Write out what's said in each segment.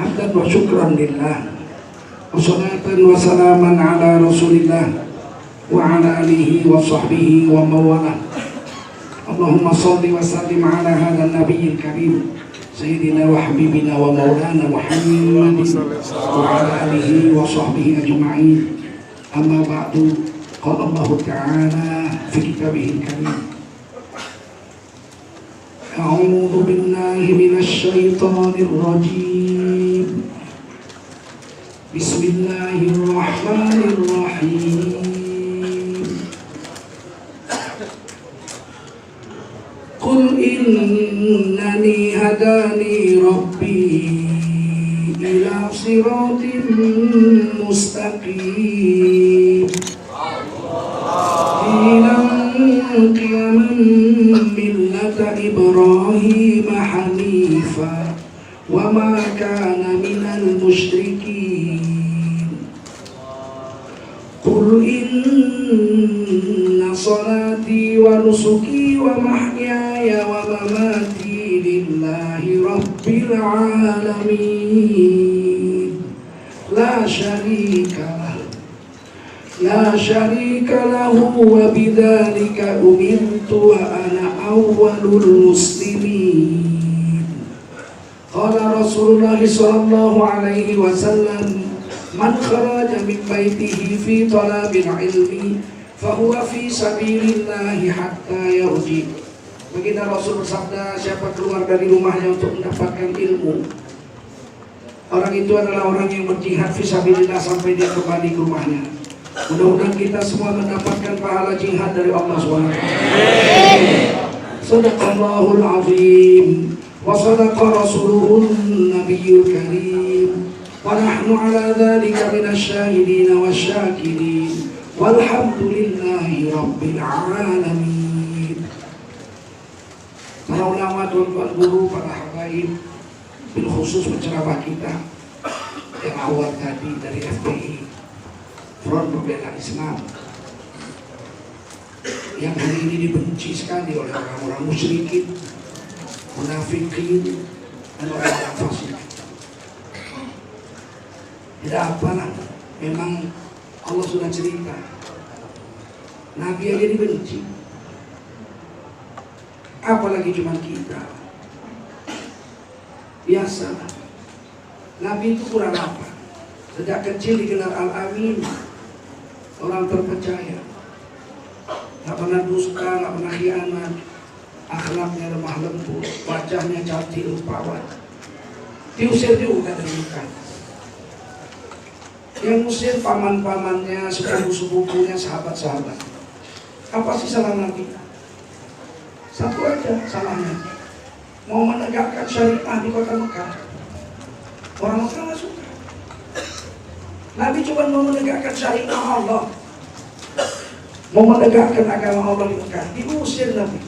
hamdan wa syukran lillah wa salatan wa salaman ala rasulillah wa ala alihi wa sahbihi wa mawalah. Allahumma salli wa sallim ala hadha nabiyil karim sayyidina wa habibina wa maulana Muhammadin wa ala alihi wa sahbihi ajma'in. Amma ba'du. Qala Allah ta'ala fi kitabihil karim. A'udzu billahi minasy syaithanir rajim. Bismillahirrahmanirrahim. Qul innani hadani rabbi ila siratin mustaqim dinan qiyaman millata Ibrahim hanifa wa ma kana minal musyrikin. Qul inna salati wa nusuki wa mahyaya wa mamati lillahi rabbil alamin la syarika lahu wa bidzalika umirtu wa ana awwalul muslimin. Qala Rasulullah sallallahu alaihi wasallam, man kharaja min baitihi fi talabil ilmi fahuwa fi sabilillahi hatta yarji. Baginda Rasul bersabda, siapa keluar dari rumahnya untuk mendapatkan ilmu, orang itu adalah orang yang berjihad fi sabilillah sampai dia kembali ke rumahnya. Mudah-mudahan kita semua mendapatkan pahala jihad dari Allah SWT. Sadaqallahul azim wa sadaqa rasuluhun nabiyyul karim wa nahnu ala dhalika minasy syahidin wasyakirin walhamdulillahi rabbil alamin. Para ulama, tuan-tuan guru, para habaib, bil khusus penceramah kita yang awal tadi dari FPI, Front Pembela Islam, yang hari ini dibenci sekali oleh orang-orang musyrikin, munafikin, dan orang-orang fasik. Tidak apalah, memang Allah sudah cerita, Nabi aja dibenci, apalagi cuma kita. Biasalah, Nabi itu kurang apa? Sejak kecil digelar Al-Amin, orang terpercaya, nggak pernah dusta, nggak pernah khianat, akhlaknya lemah lembut, wajahnya cantik rupawan. Diusir juga dari Mekah. Yang musir paman-pamannya, sepupu-sepupunya, sahabat-sahabat. Apa sih salah Nabi? Satu aja salahnya, mau menegakkan syariah di kota Mekah. Orang Mekah nggak suka. Nabi cuma mau menegakkan syariah Allah, mau menegakkan agama Allah di Mekah, diusir Nabi.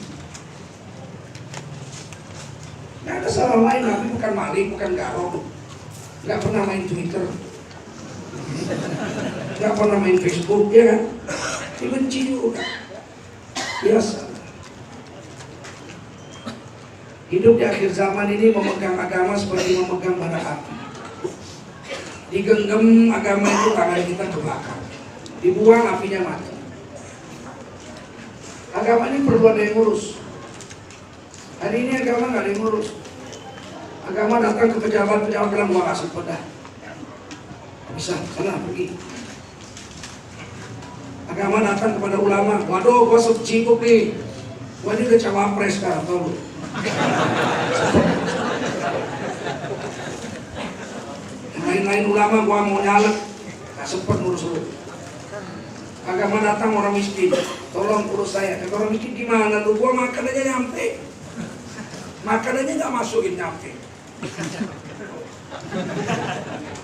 Nggak ada salah lain, Nabi bukan maling, bukan garong, nggak pernah main Twitter, nggak pernah main Facebook, ya kan? Dibenci juga, biasa. Hidup di akhir zaman ini memegang agama seperti memegang bara api. Digenggam agama itu tangan kita ke belakang, dibuang apinya mati. Agama ini perlu ada yang ngurus. Hari ini agama nggak ada yang ngurus. Agama datang ke pejabat-pejabat bilang gua kasih pedah, bisa sana pergi. Agama datang kepada ulama, waduh gua sibuk nih, gua ini udah cawapres sekarang, tau lu. Lain-lain ulama gua mau nyalek, gak sempet ngurus lu. Agama datang orang miskin, tolong urus saya. Kata orang miskin, gimana lu? Gua makan aja nyampe, makan aja gak masukin nyampe,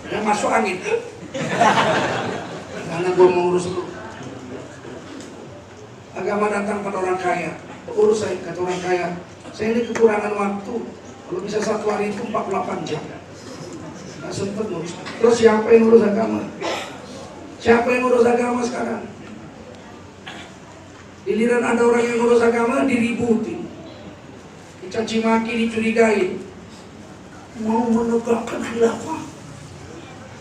yang masuk angin. Karena gua mau urus lu. Agama datang pada orang kaya, urus saya. Kata orang kaya, saya ini kekurangan waktu, kalau bisa satu hari itu 48 jam, nggak sempet ngurus. Terus siapa yang ngurus agama? Siapa yang ngurus agama sekarang? Giliran ada orang yang ngurus agama, diributin, dicaci maki, dicurigai. mau menegakkan khilafah,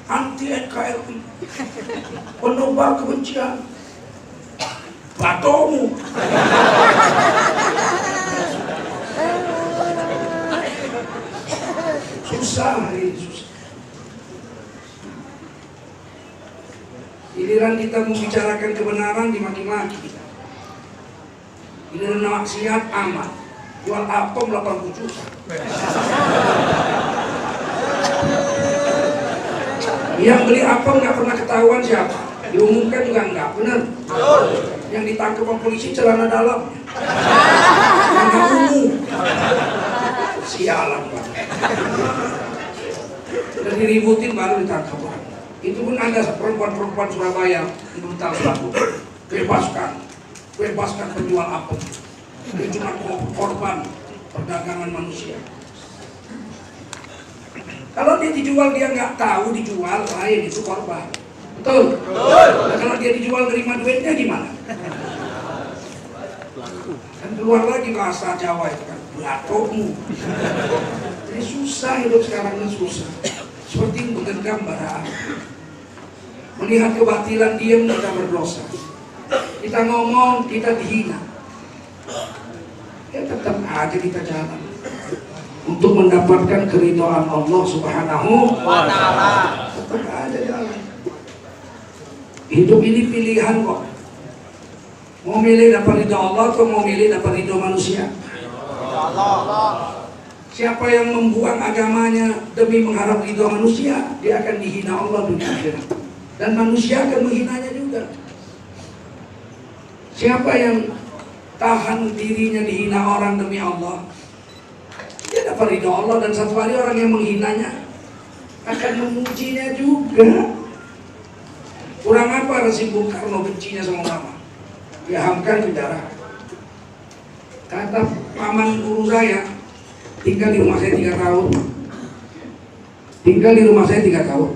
anti NKRI, penebar kebencian, batomu. Susah ini, susah. Giliran kita membicarakan kebenaran dimaki-maki. Giliran maksiat aman. Jual apem 80 juta. Yang beli apem nggak pernah ketahuan siapa. Diumumkan juga enggak, benar? Yang ditangkap polisi celana dalam. Yang umum. Sialan Pak. Sudah diributin baru ditangkap orang. Itu pun ada perempuan-perempuan Surabaya di brutal selaku. Bebaskan penjual apem. Dia cuma korban perdagangan manusia. Kalau dia dijual dia nggak tahu dijual, lain itu korban. Betul? Nah, kalau dia dijual terima duitnya gimana? Kan keluar lagi bahasa Jawa itu kan, belatomu. Jadi susah hidup sekarang ini susah. Seperti menggenggam bara api. Melihat kebatilan diam kita berdosa. Kita ngomong kita dihina. Ya tetap aja kita jalan untuk mendapatkan keridhaan Allah Subhanahu wa Ta'ala. Tetap aja jalan. Hidup ini pilihan kok. Mau milih dapat ridha Allah atau mau milih dapat ridha manusia? Allah. Siapa yang membuang agamanya demi mengharap ridha manusia, dia akan dihina Allah dunia akhirat. Dan manusia akan menghinanya juga. Siapa yang tahan dirinya dihina orang demi Allah, dia dapat ridha Allah, dan satu hari orang yang menghinanya akan memujinya juga. Kurang apa Rezim Bung Karno bencinya sama ulama? Dia hamkan penjara. Kata paman guru saya, tinggal di rumah saya 3 tahun. Tinggal di rumah saya 3 tahun.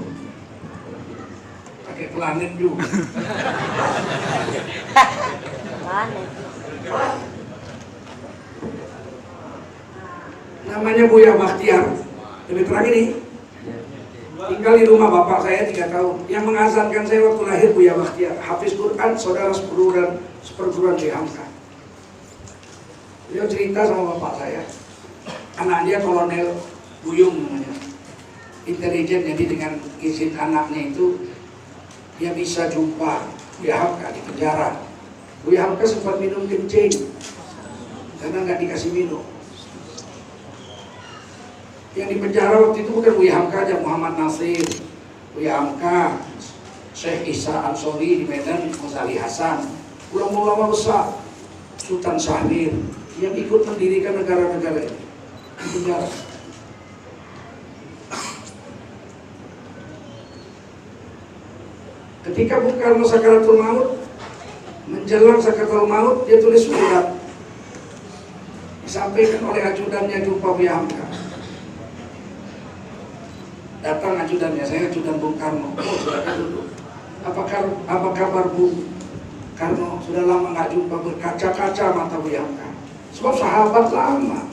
Pakai planet juga. Namanya Buya Bakhtiar. Lebih terang ini. Tinggal di rumah bapak saya 3 tahun. Yang mengazankan saya waktu lahir Buya Bakhtiar, hafiz Quran, saudara seperguruan di Hamka. Dia cerita sama bapak saya, anak dia Kolonel Buyung namanya, intelijen. Jadi dengan izin anaknya itu dia bisa jumpa Buya Hamka di penjara. Buya Hamka sempat minum kencing karena nggak dikasih minum. Yang di penjara waktu itu bukan Buya Hamka aja, Muhammad Nasir, Buya Hamka, Syekh Isa Ansori di Medan, Ghazali Hasan, ulama-ulama besar, Sultan Syahrir yang ikut mendirikan negara-negara ini di penjara. Ketika Bung Karno sakaratul maut, menjelang sakaratul maut, dia tulis surat, disampaikan oleh ajudannya jumpa Buya Hamka. Datang ajudannya, saya ajudan Bung Karno. Oh, silakan duduk. Apa kabar Bung Karno? Sudah lama nggak jumpa, berkaca-kaca mata Buya Hamka. Sebab sahabat lama.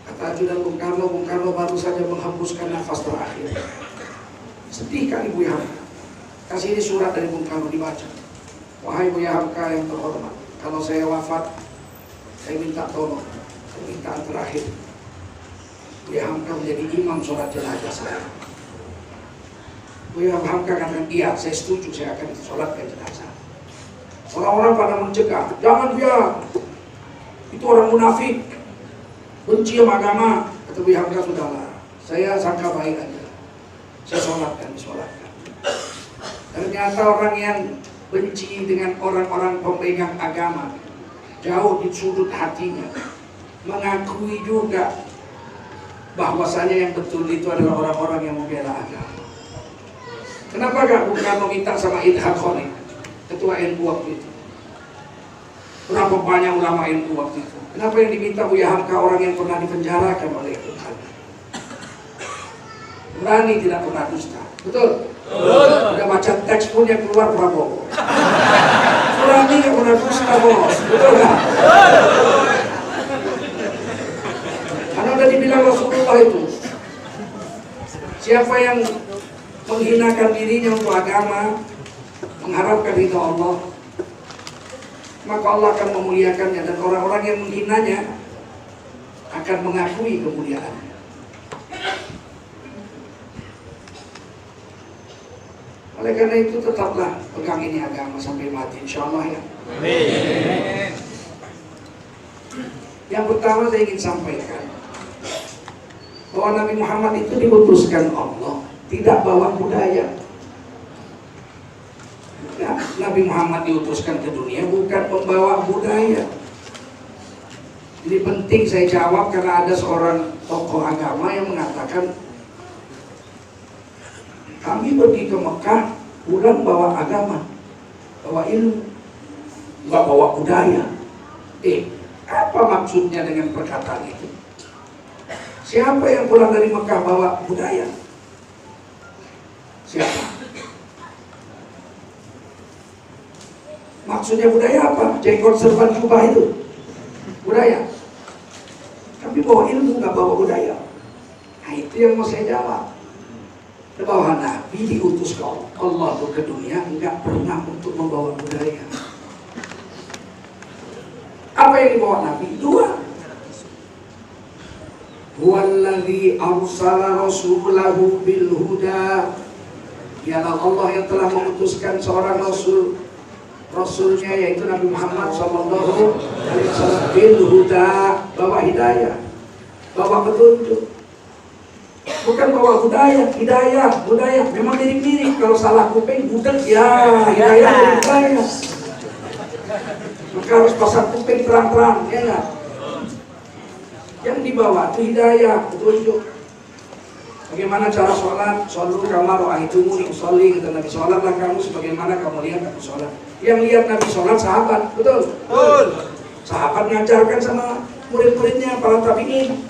Kata ajudan Bung Karno baru saja menghembuskan nafas terakhir. Sedih kali Buya Hamka. Kasih ini surat dari Bung Karno, dibaca. Wahai Buya Hamka yang terhormat, kalau saya wafat, saya minta tolong, permintaan terakhir. Buya Hamka menjadi imam sholat jenazah saya. Buya Hamka katakan, iya saya setuju, saya akan sholatkan jenazah. Orang-orang pada mencegah, jangan Buya, itu orang munafik, benci sama agama. Kata Buya Hamka, sudahlah, saya sangka baik aja, saya sholatkan. Ternyata orang yang benci dengan orang-orang pemegang agama, jauh di sudut hatinya, mengakui juga bahwasanya yang betul itu adalah orang-orang yang membela agama. Kenapa gak Bung Karno minta sama Idham Khonik, ketua NU waktu itu? Berapa banyak ulama NU waktu itu? Kenapa yang diminta Buya Hamka orang yang pernah dipenjarakan oleh Bung Karno? Berani, tidak pernah dusta. Betul? Udah baca teks pun yang keluar Prabowo. Berani gak pernah dusta bos. Betul gak? Ada dibilang Rasulullah itu, siapa yang menghinakan dirinya untuk agama, mengharapkan ridha Allah, maka Allah akan memuliakannya, dan orang-orang yang menghinanya akan mengakui kemuliaan. Oleh karena itu tetaplah pegang ini agama sampai mati, insya Allah ya. Amin. Yang pertama saya ingin sampaikan bahwa Nabi Muhammad itu diutuskan Allah, tidak bawa budaya. Nah, Nabi Muhammad diutuskan ke dunia bukan membawa budaya. Ini penting saya jawab karena ada seorang tokoh agama yang mengatakan, kami pergi ke Mekah pulang bawa agama, bawa ilmu, nggak bawa budaya. Apa maksudnya dengan perkataan itu? Siapa yang pulang dari Mekah bawa budaya? Siapa? Maksudnya budaya apa? Jenggot serban jubah itu budaya. Tapi bawa ilmu nggak bawa budaya. Nah itu yang mau saya jawab. Bahwa Nabi diutus ke Allah ke dunia nggak pernah untuk membawa budaya. Apa yang dibawa Nabi? Dua. Huwallazi arsala rasulahu bil huda. Dialah Allah yang telah mengutuskan seorang rasul, rasulnya yaitu Nabi Muhammad sallallahu alaihi wasallam bil huda, bawa hidayah, bawa petunjuk. Bukan bawa budaya, hidayah, budaya memang mirip-mirip. Kalau salah kuping budak ya, hidayah dari budaya. Maka harus pasang kuping terang-terang, ya enggak? Yang dibawa itu hidayah, petunjuk. Bagaimana cara sholat? Shollu kama ra'aitumuni usolli, kata Nabi. Sholatlah kamu sebagaimana kamu lihat aku sholat. Yang lihat Nabi sholat sahabat, betul? Betul. Sahabat ngajarkan sama murid-muridnya, para tabi'in.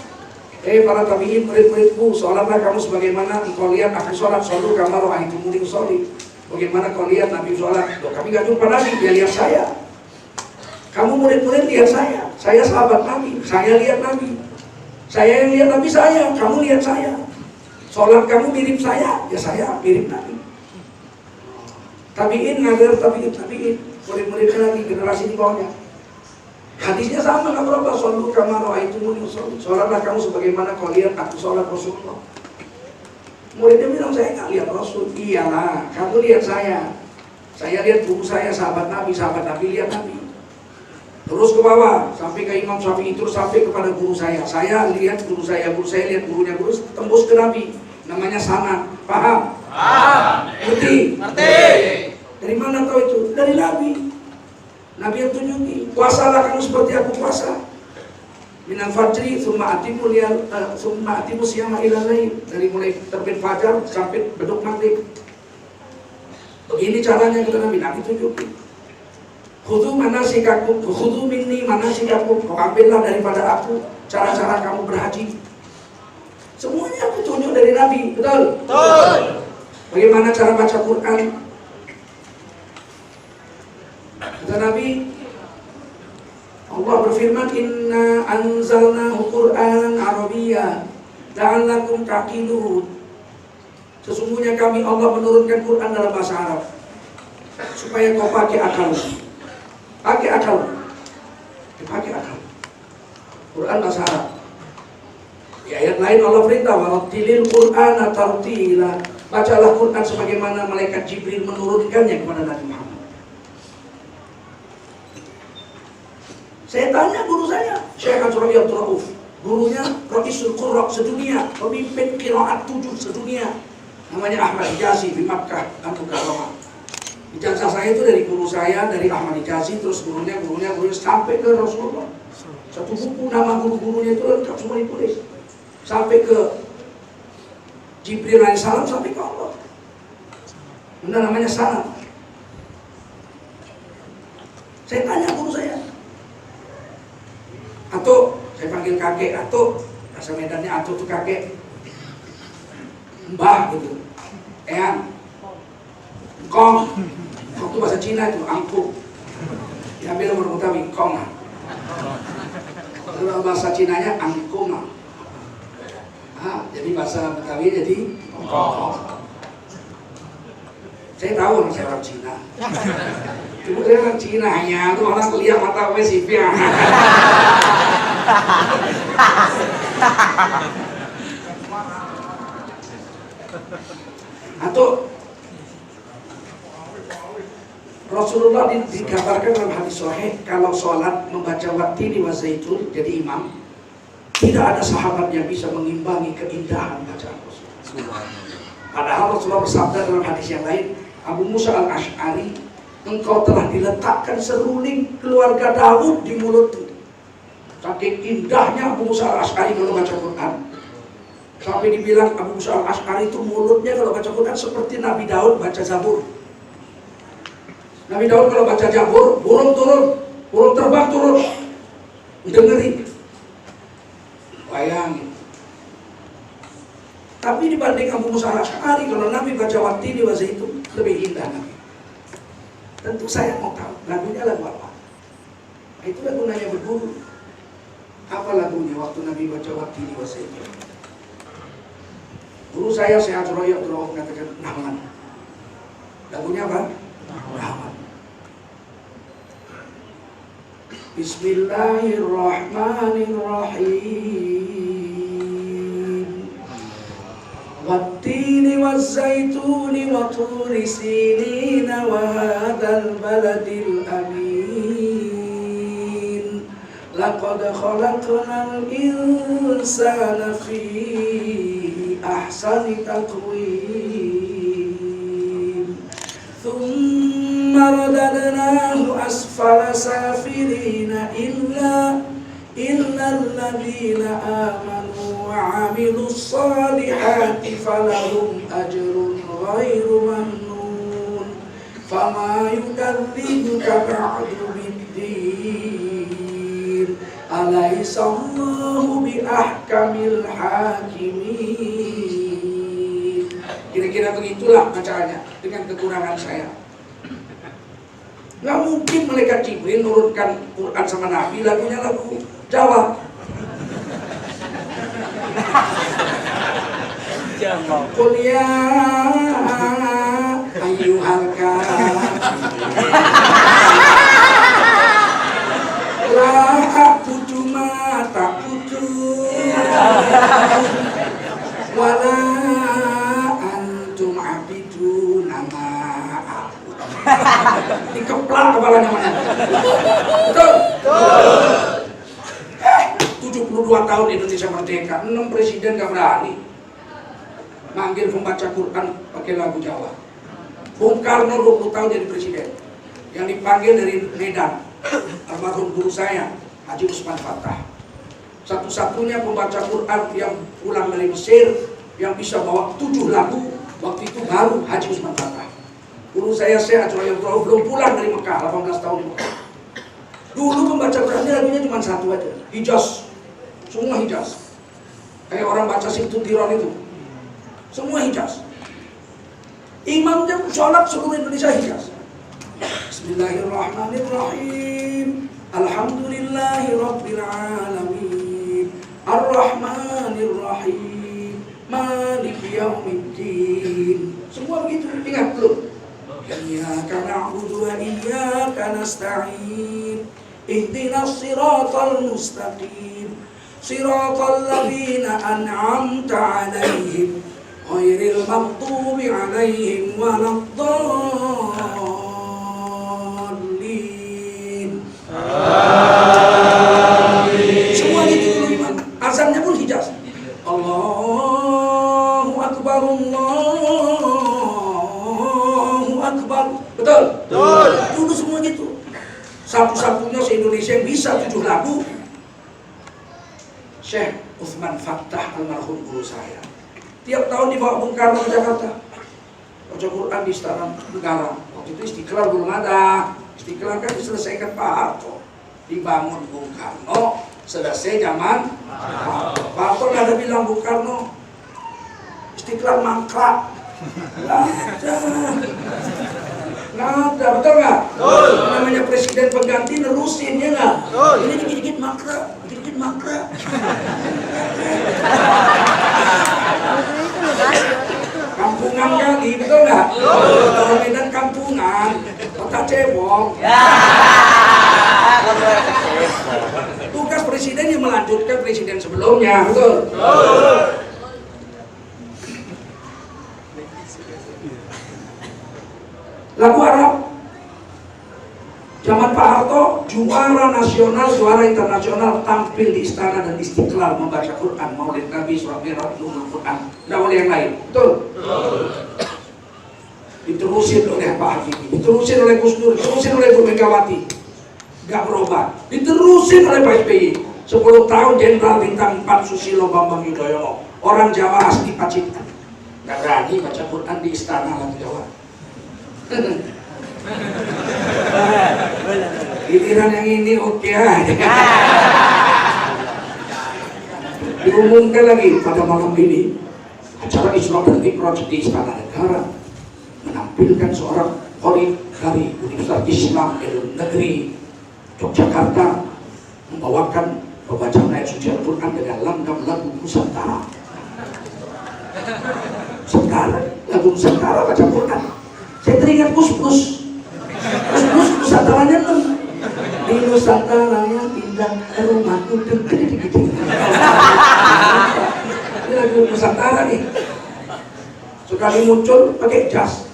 Para tabi'in, murid-muridku, sholatlah kamu sebagaimana engkau lihat aku sholat. Shollu kama ra'aitumuni usolli. Bagaimana kau lihat Nabi sholat? Loh, kami gak jumpa Nabi, dia lihat saya. Kamu murid-murid lihat saya sahabat Nabi, saya lihat Nabi. Saya yang lihat Nabi saya, kamu lihat saya. Sholat kamu mirip saya, ya saya mirip Nabi. Tabi'in ngajar tabi'in, murid-muridnya lagi, generasi di bawahnya. Hadisnya sama, nggak berapa. Shollu kama ra'aitumuni usolli. Sholatlah kamu sebagaimana kau lihat aku sholat Rasulullah. Muridnya bilang, saya nggak lihat Rasul. Iyalah, kamu lihat saya. Saya lihat guru saya, sahabat Nabi lihat Nabi. Terus ke bawah, sampai ke Imam Syafi'i, terus sampai kepada guru saya. Saya lihat guru saya lihat gurunya, guru tembus ke Nabi. Namanya sanad. Paham? Paham. Ngerti? Dari mana tahu itu? Dari Nabi. Nabi yang tunjuki. Puasalah kamu seperti aku puasa. Minal fajri, summa atimu siyama ilal lail. Dari mulai terbit fajar sampai beduk maghrib. Begini caranya kata Nabi. Nabi tunjuki. Khudhu manasikakum, khudhu minni manasikakum. Kau ambillah daripada aku cara-cara kamu berhaji. Semuanya aku tunjuk dari Nabi, betul? Betul. Bagaimana cara baca Quran? Kata Nabi, Allah berfirman, Inna anzalnahu Qur'anan Arabiyyah la'allakum ta'qilun. Sesungguhnya kami Allah menurunkan Quran dalam bahasa Arab supaya kau pakai akal. Pakai akal. Quran bahasa Arab. Di ayat lain Allah perintah, warattilil Qur'ana tartila. Bacalah Quran sebagaimana malaikat Jibril menurunkannya kepada Nabi Muhammad. Saya tanya guru saya, Syekh Abdul Rauf, gurunya Ra'isul Qurra sedunia, pemimpin qiraat 7 sedunia. Namanya Ahmad Hijazi di Makkah, Al-Mukarramah. Ijazah saya itu dari guru saya, dari Ahmad Hijazi, terus gurunya sampai ke Rasulullah. Satu buku nama guru-gurunya itu lengkap semua ditulis. Sampai ke Jibril alaihissalam, sampai ke Allah. Benar namanya sanad. Saya tanya guru saya. Atau, saya panggil kakek, atau bahasa Medannya atau itu kakek. Mbah gitu. Eyang. Kong. Waktu bahasa Cina itu angkung. Diambil nomor Betawi, kong. Kalau bahasa Cinanya angkung. Jadi bahasa Betawi jadi rokok. Saya tahu nih saya orang Cina. Cuma saya orang Cina hanya tuh orang kuliah mata sipil. Atau Rasulullah dikabarkan dalam hadis sahih kalau sholat membaca wattini wa zaitun jadi imam, tidak ada sahabat yang bisa mengimbangi keindahan bacaan Rasulullah. Padahal Rasulullah bersabda dalam hadis yang lain, Abu Musa al-Ash'ari, engkau telah diletakkan seruling keluarga Daud di mulutmu. Saking indahnya Abu Musa al-Ash'ari kalau baca Quran, sampai dibilang Abu Musa al-Ash'ari itu mulutnya kalau baca Quran seperti Nabi Daud baca Zabur. Nabi Daud kalau baca Zabur, burung turun, burung terbang turun, dengerin, bayangin. Tapi dibanding Abu Musa al-Ash'ari, kalau Nabi baca wattini wa zaitun lebih indah Nabi. Tentu saya mau tahu lagunya lagu apa. Itu lagu nanya berguru. Apa lagunya waktu Nabi baca wattini wa zaitun? Guru saya Ajroya mengatakan Rahman. Lagunya apa? Rahman. Bismillahirrahmanirrahim. Wattini wazzaituni wa turi sinina wa hadzal baladil amin. Laqad khalaqnal insana fi ahsani taqwim. Thumma radadnahu asfala safilina illa alladhina amanu wa 'amilus salihati falahum ajrun ghairu mamnun. Fama yukadzibuka ba'du biddin. Alaysa Allahu bi ahkamil hakimin. Kira-kira begitulah bacaannya dengan kekurangan saya. Nggak mungkin malaikat Jibril nurunkan Quran sama Nabi lagunya lagu Jawa. Qul ya ayyuhal kafirun la a'budu ma ta'budun wala antum abiduna ma a'budu. Dikeplak kepalanya mana? Betul? Betul. 72 tahun Indonesia merdeka, 6 presiden gak berani manggil pembaca Quran pakai lagu Jawa. Bung Karno 20 tahun jadi presiden, yang dipanggil dari Medan, almarhum guru saya Haji Usman Fattah. Satu-satunya pembaca Quran yang pulang dari Mesir yang bisa bawa 7 lagu waktu itu baru Haji Usman Fattah. Guru saya Ajroya belum pulang dari Mekah, 18 tahun di Mekah. Dulu pembaca Qurannya lagunya cuma satu aja, Hijaz. Semua Hijaz. Kayak orang baca Simtutiron itu. Semua Hijaz. Imamnya sholat seluruh Indonesia Hijaz. Bismillahirrahmanirrahim. Alhamdulillahi rabbil alamin. Ar-Rahmanirrahim. Maliki yaumiddin. Semua begitu, ingat belum? Iyyaka na'budu wa iyyaka nasta'in. Ihdinas siratal mustaqim. Siratal ladzina an'amta 'alaihim ghairil maghdubi 'alaihim waladdallin. Amin. Semua itu Imam. Azannya pun Hijaz. Allahu akbar, Allahu akbar. Betul? Betul. Dulu semua gitu. Satu-satunya se-Indonesia yang bisa 7 lagu Syekh Utsman Fattah almarhum guru saya. Tiap tahun dibawa Bung Karno ke Jakarta baca Quran di Istana Negara. Waktu itu Istiqlal belum ada. Istiqlal kan diselesaikan Pak Harto, dibangun Bung Karno selesai zaman Pak Harto. Nggak ada bilang Bung Karno Istiqlal mangkrak. Nggak ada, betul nggak? Namanya presiden pengganti nerusin, ya nggak? Ini dikit-dikit mangkrak, dikit-dikit mangkrak. ngomong. Tugas presiden yang melanjutkan presiden sebelumnya, betul? Lagu Arab zaman Pak Harto, juara nasional, juara internasional, tampil di istana dan Istiqlal membaca Quran, Maulid Nabi, Surah Mi'raj, Nurul Quran, tidak boleh yang lain, betul? Diterusin oleh Pak Habibie, diterusin oleh Gus Dur, diterusin oleh Bu Megawati, nggak berubah, diterusin oleh Pak SBY. 10 tahun Jenderal Bintang 4 Susilo Bambang Yudhoyono, orang Jawa asli Pacitan, nggak berani baca Quran di istana lagu Jawa. Giliran yang ini oke aja. Diumumkan lagi pada malam ini acara Isra dan Mi'raj di Istana Negara menampilkan seorang qori dari Universitas Islam Negeri Yogyakarta membawakan pembacaan ayat suci Al-Quran dengan langgam lagu Nusantara. Lagu Nusantara baca Quran. Saya teringat Gus Nusantaranya tuh di Nusantara yang indah rumahku deg-deg. Ini lagu Nusantara nih. Sekali muncul pakai jas.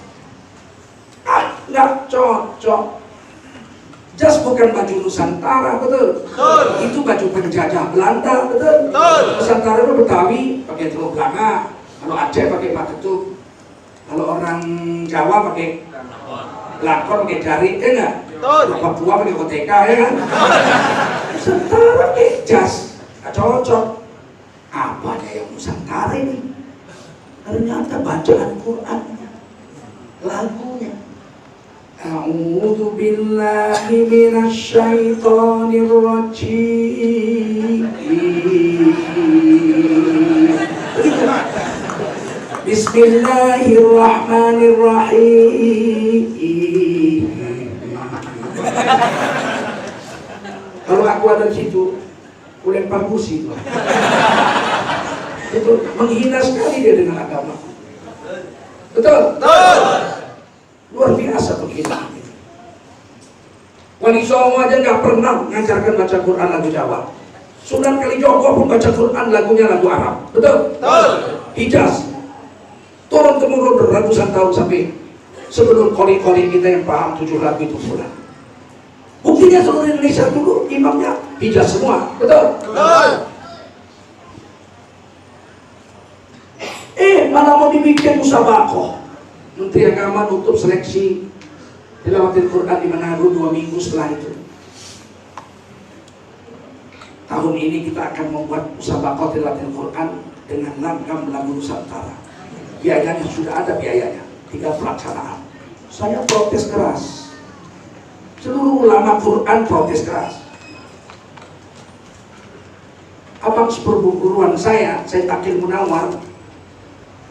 Nggak cocok. Jas bukan baju Nusantara, betul? Itu baju penjajah Belanda, betul? Nusantara itu Betawi pakai telur belanga, kalau Aceh pakai paketu. Kalau orang Jawa pakai lakon, pakai jari, enggak? Kalau Papua pakai koteka, ya kan? Nusantara pakai jas, nggak cocok. Apa ada yang Nusantara ini? Ternyata bacaan Qurannya, lagunya. A'udzu billahi minasy syaithanir rajim. Bismillahirrahmanirrahim. Kalau aku ada di situ, aku lempar busi itu. Itu menghina sekali dia dengan agama. Betul? Betul. Luar biasa penghinaan itu. Wali Songo aja nggak pernah mengajarkan baca Quran lagu Jawa. Sunan Kalijogo pun baca Quran lagunya lagu Arab. Betul? Betul. Hijaz. Turun temurun ratusan tahun sampai sebelum koli-koli kita yang paham 7 lagu itu pula. Buktinya seluruh Indonesia dulu imamnya Hijaz semua. Betul? Betul. Malah mau dibikin musabaqah. Menteri Agama nutup seleksi tilawatil Quran di Manado 2 minggu setelah itu. Tahun ini kita akan membuat musabaqah tilawatil Quran dengan langgam lagu Nusantara. Biayanya sudah ada biayanya, tinggal pelaksanaan. Saya protes keras. Seluruh ulama Quran protes keras. Abang seperguruan saya Takil Munawar,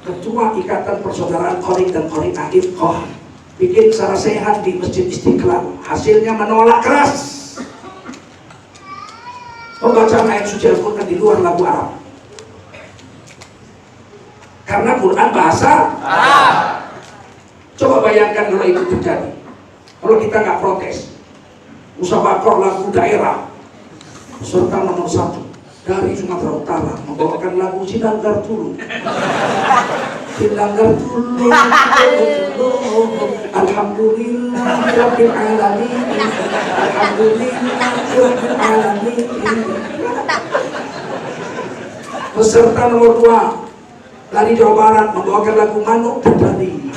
Ketua Ikatan Persaudaraan Qori dan Qori Ifqah, bikin secara sehat di Masjid Istiqlal. Hasilnya menolak keras pembacaan ayat suci Al-Quran di luar lagu Arab. Karena Quran bahasa Arab. Coba bayangkan kalau itu terjadi. Kalau kita nggak protes, musabaqah lagu daerah, peserta nomor 1 dari Sumatera Utara membawakan lagu Sinanggar Tulu. Sinanggar Tulu, Alhamdulillah Rabbil Alamin, Alhamdulillah Rabbil Alamin. Peserta nomor 2 dari Jawa Barat membawakan lagu Manuk Dadali.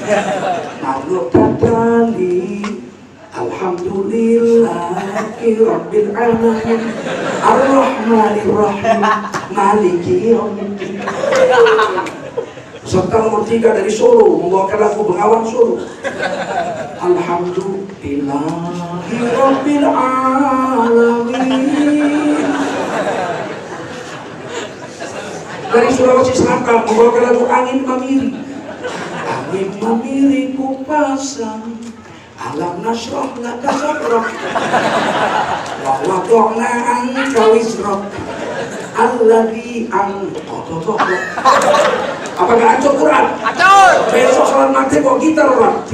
Manuk Dadali, Alhamdulillahi Rabbil Alamin, Ar-Rahmanir-Rahim, Maliki Yaumiddin. Peserta nomor 3 dari Solo membawakan lagu Bengawan Solo. Alhamdulillahi Rabbil Alamin. Dari Sulawesi Selatan membawakan lagu Angin Mamiri. Angin mamiri ku pasang, alam nasroh laka sabrok, wa wadokna angka wisrok, alladhi angkototok. Apakah acur Quran? Acur. Besok sholat maghrib kok gitar orang.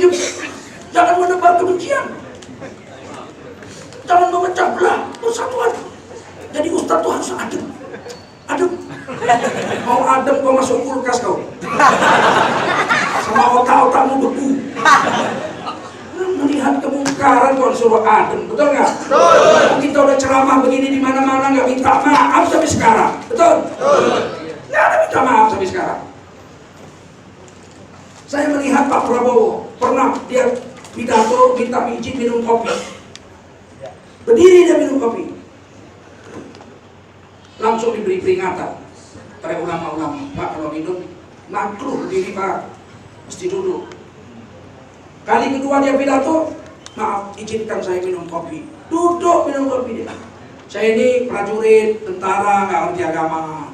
diam. Jangan menebar kebencian. Jangan memecah belah persatuan. Jadi ustaz tuh harus adem. Adem. Mau adem kau masuk kulkas kau. Sama otak-otakmu beku. Melihat kemungkaran kau suruh adem, betul nggak? Betul. Kita udah ceramah begini di mana-mana nggak minta maaf sampai sekarang, betul? Nggak ada minta maaf sampai sekarang. Saya melihat Pak Prabowo pernah dia pidato minta izin minum kopi, berdiri dia minum kopi, langsung diberi peringatan pada ulama-ulama, Pak kalau minum makruh berdiri Pak, mesti duduk. Kali kedua dia pidato, maaf izinkan saya minum kopi. Duduk minum kopi dia. Saya ini prajurit, tentara, nggak ngerti agama.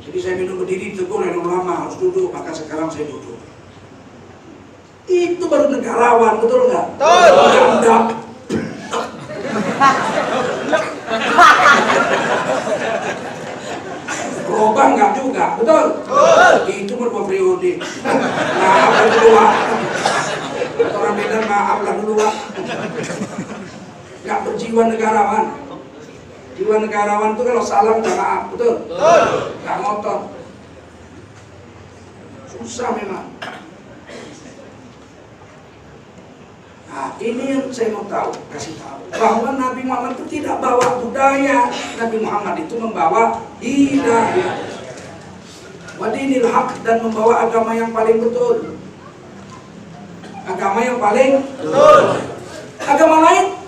Jadi saya minum berdiri tegur oleh ulama, harus duduk, maka sekarang saya duduk. Itu baru negarawan, betul nggak? Betul. Robang nggak juga, betul? Itu berdua periode. Maaf lah dulu Pak. Orang Medan maaf lah dulu Pak. Nggak berjiwa negarawan. Jiwa negarawan itu kalau salah udah maaf, betul? Nggak ngotot. Susah memang. Nah, ini yang saya mau kasih tahu bahwa Nabi Muhammad itu tidak bawa budaya. Nabi Muhammad itu membawa hidayah, wadinil haq, dan membawa agama yang paling betul. Agama yang paling betul. Agama lain,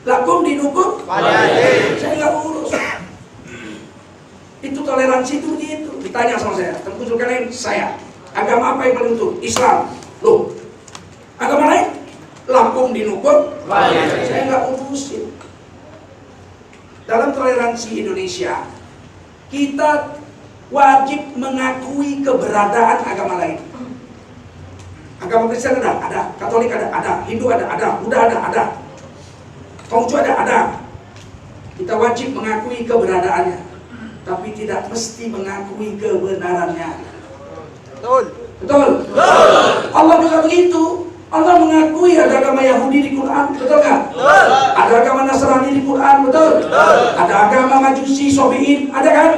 lakum dinukum, saya nggak urus. Itu toleransi itu begitu. Ditanya sama saya, tentu kalian saya, agama apa yang paling betul? Islam. Loh, agama lain, lakum dinukum, saya nggak urusin. Dalam toleransi Indonesia, kita wajib mengakui keberadaan agama lain. Agama Kristen ada, Katolik ada, Hindu ada, Buddha ada, Konghucu ada. Kita wajib mengakui keberadaannya, tapi tidak mesti mengakui kebenarannya. Betul. Allah juga begitu. Allah mengakui ada agama Yahudi di Quran, betul nggak? Ada agama Nasrani di Quran, betul? Ada agama Majusi, Sobiin, ada kan?